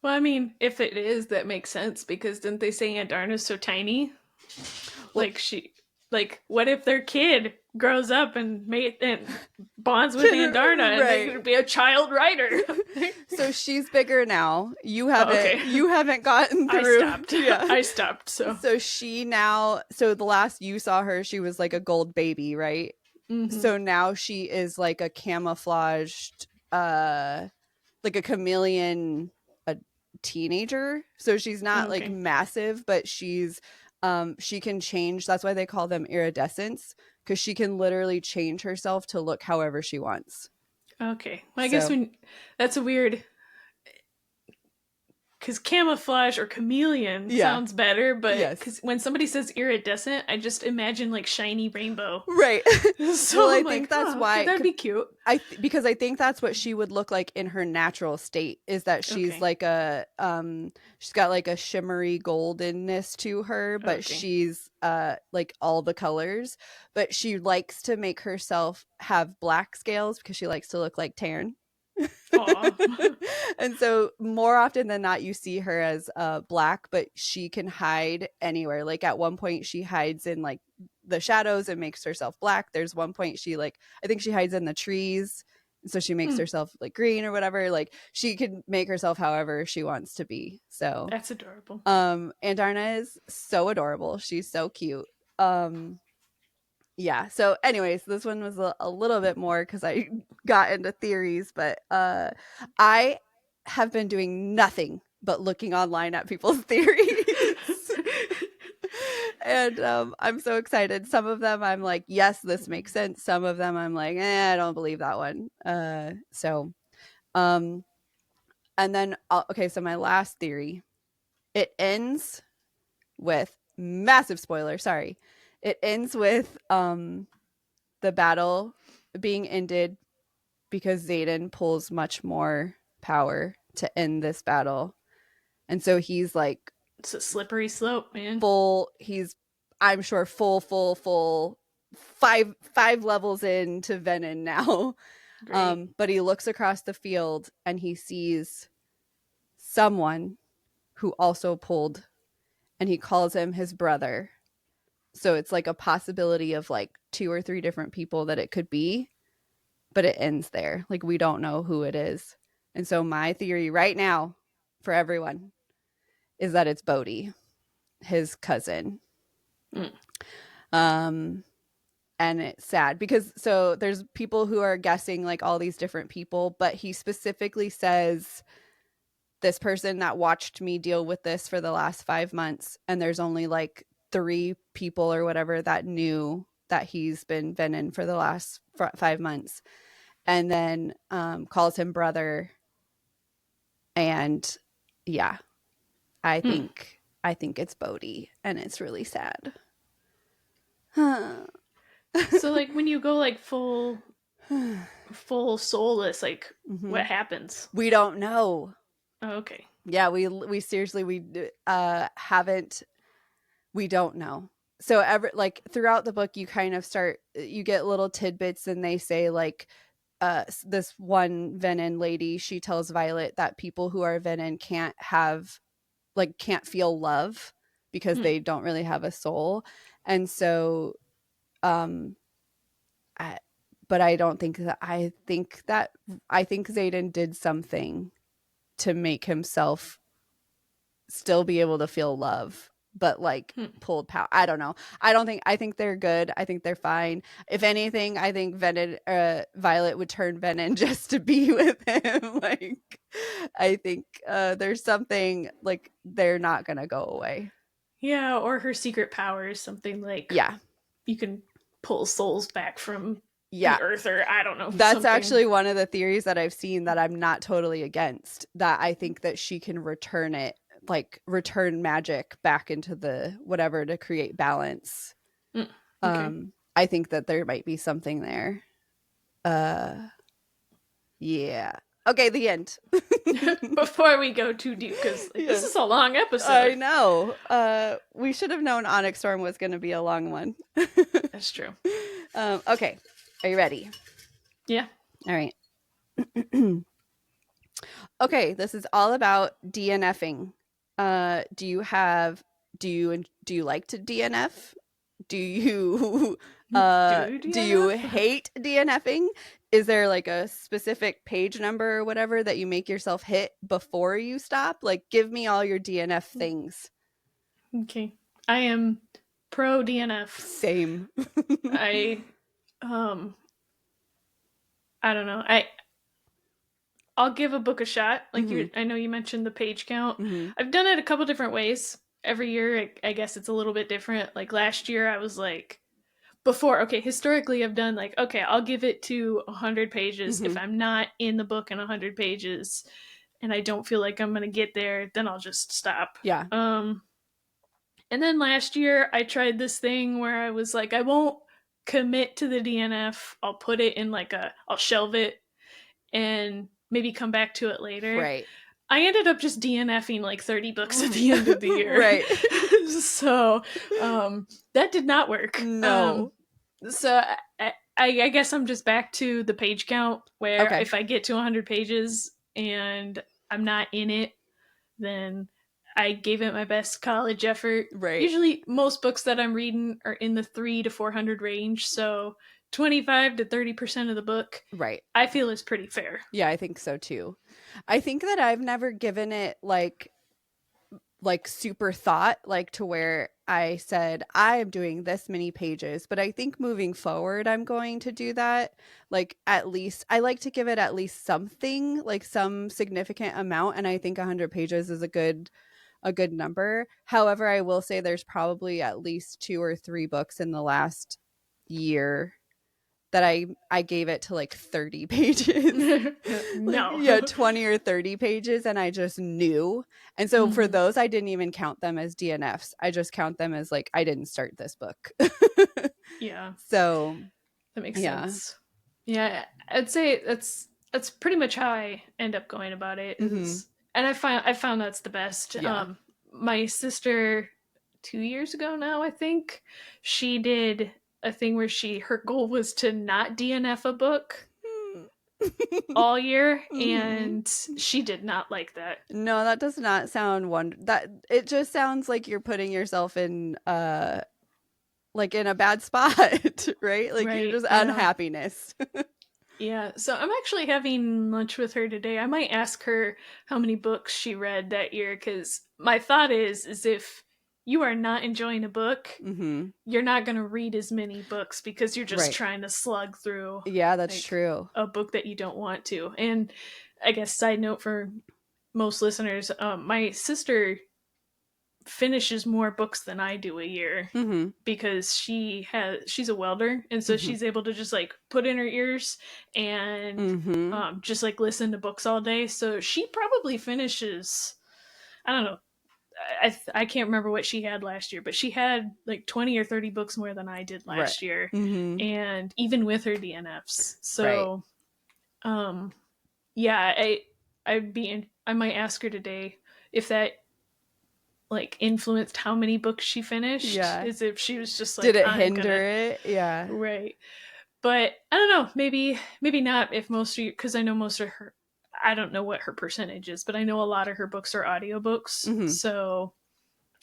Well, I mean, if it is, that makes sense because didn't they say Andarna's so tiny? Well, like she like, what if their kid grows up and bonds with Andarna and they could be a child writer? So she's bigger now. You haven't gotten through. I stopped. So she now, so the last you saw her, she was like a gold baby, right? Mm-hmm. So now she is like a camouflaged, like a chameleon, a teenager. So she's not like massive, but she's she can change. That's why they call them iridescents, because she can literally change herself to look however she wants. Okay. Well, I guess that's a weird, because camouflage or chameleon sounds better, but because when somebody says iridescent, I just imagine like shiny rainbow. Right. So well, I think that's why that'd be cute. Because I think that's what she would look like in her natural state, is that she's like a she's got like a shimmery goldenness to her, but she's like all the colors, but she likes to make herself have black scales because she likes to look like Taryn. And so more often than not you see her as black, but she can hide anywhere. Like at one point she hides in like the shadows and makes herself black. There's one point she like, I think she hides in the trees, so she makes herself like green or whatever. Like she can make herself however she wants to be. So that's adorable. Andarna is so adorable. She's so cute. Yeah, so anyways, this one was a little bit more because I got into theories, but I have been doing nothing but looking online at people's theories. And I'm so excited. Some of them I'm like, yes, this makes sense. Some of them I'm like, I don't believe that one. And then so my last theory, it ends with, massive spoiler, sorry, it ends with the battle being ended because Xaden pulls much more power to end this battle. And so he's like, it's a slippery slope, man. I'm sure full five levels into Venom now. But he looks across the field and he sees someone who also pulled, and he calls him his brother. So it's like a possibility of like 2 or 3 different people that it could be, but it ends there. Like we don't know who it is. And so my theory right now for everyone is that it's Bodhi, his cousin. And it's sad because so there's people who are guessing like all these different people, but he specifically says this person that watched me deal with this for the last 5 months, and there's only like 3 people or whatever that knew that he's been Venom for the last 5 months, and then calls him brother. And yeah, I think it's Bodhi, and it's really sad. So like when you go like full soulless, like what happens? We don't know. Oh, okay. Yeah, we seriously haven't. We don't know. So like throughout the book, you kind of you get little tidbits, and they say like, this one Venom lady, she tells Violet that people who are Venom can't feel love because they don't really have a soul, and so, but I don't think that. I think Xaden did something to make himself still be able to feel love, but like pulled power. I don't know. I think they're good. I think they're fine. If anything, I think Violet would turn Venom just to be with him. Like, I think there's something like they're not gonna go away. Yeah, or her secret power is something like, you can pull souls back from the earth, or I don't know. That's actually one of the theories that I've seen that I'm not totally against, that I think that she can return magic back into the whatever to create balance. I think that there might be something there. Yeah. Okay, the end. Before we go too deep, because this is a long episode. I know. We should have known Onyx Storm was going to be a long one. That's true. Okay. Are you ready? Yeah. All right. Okay, this is all about DNFing. Do you like to DNF? Do you hate DNFing? Is there like a specific page number or whatever that you make yourself hit before you stop? Like, give me all your DNF things. Okay. I am pro DNF. Same. I don't know. I'll give a book a shot. Like I know you mentioned the page count. I've done it a couple different ways. Every year, I guess it's a little bit different. Like last year, I was like, historically, I've done like, okay, I'll give it to 100 pages. If I'm not in the book in 100 pages and I don't feel like I'm going to get there, then I'll just stop. Yeah. And then last year, I tried this thing where I was like, I won't commit to the DNF. I'll put it in like I'll shelve it and maybe come back to it later. Right. I ended up just DNFing like 30 books at the end of the year. Right. So that did not work. No. So I guess I'm just back to the page count where if I get to 100 pages and I'm not in it, then I gave it my best college effort. Right. Usually most books that I'm reading are in the 300 to 400 range. So 25 to 30% of the book, right, I feel is pretty fair. Yeah, I think so too. I think that I've never given it like super thought, like to where I said I am doing this many pages, but I think moving forward I'm going to do that. Like at least I like to give it at least something, like some significant amount, and I think 100 pages is a good number. However, I will say there's probably at least 2 or 3 books in the last year that I gave it to like 30 pages. No. Like, yeah, 20 or 30 pages, and I just knew. And so for those, I didn't even count them as DNFs. I just count them as like, I didn't start this book. Yeah. So that makes sense. Yeah, I'd say that's pretty much how I end up going about it. And I found that's the best. Yeah. My sister 2 years ago now, I think, she did a thing where her goal was to not DNF a book all year, and she did not like that. No, that does not sound that it just sounds like you're putting yourself in like in a bad spot, right? Like you're just unhappiness. Yeah, so I'm actually having lunch with her today. I might ask her how many books she read that year, because my thought is if you are not enjoying a book, you're not going to read as many books because you're just trying to slug through. Yeah, that's true. A book that you don't want to. And I guess side note for most listeners, my sister finishes more books than I do a year because she's a welder, and so she's able to just like put in her ears and just like listen to books all day. So she probably finishes, I don't know, I can't remember what she had last year, but she had like 20 or 30 books more than I did last year. And even with her DNFs. So yeah, I might ask her today if that like influenced how many books she finished. Yeah. As if she was just like, did it hinder it? Yeah. Right. But I don't know, maybe not, if most of you, because I know most of her, I don't know what her percentage is, but I know a lot of her books are audiobooks. So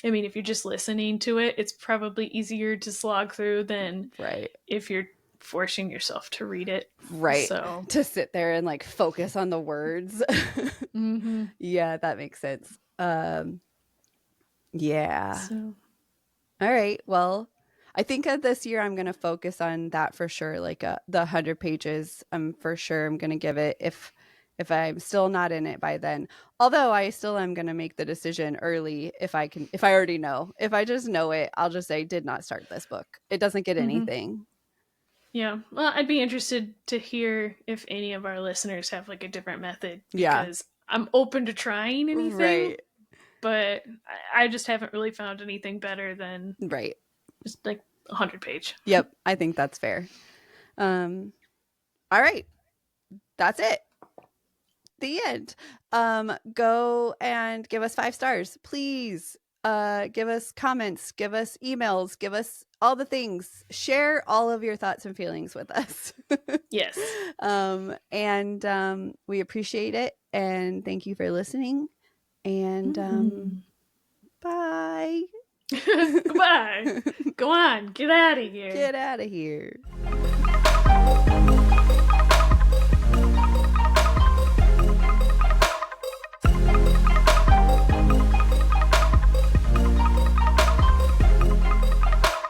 I mean, if you're just listening to it, it's probably easier to slog through than if you're forcing yourself to read it. Right. So to sit there and like focus on the words. Yeah, that makes sense. Yeah. So. All right. Well, I think this year I'm going to focus on that for sure. Like the 100 pages, I'm for sure I'm going to give it if I'm still not in it by then. Although I still am going to make the decision early if I already know. If I just know it, I'll just say did not start this book. It doesn't get anything. Yeah. Well, I'd be interested to hear if any of our listeners have like a different method, because I'm open to trying anything. Right. But I just haven't really found anything better than just like 100 page. Yep. I think that's fair. All right. That's it. The end. Go and give us 5 stars, please. Give us comments, give us emails, give us all the things. Share all of your thoughts and feelings with us. Yes. And we appreciate it, and thank you for listening. And bye. Goodbye. Go on, get out of here. Get out of here.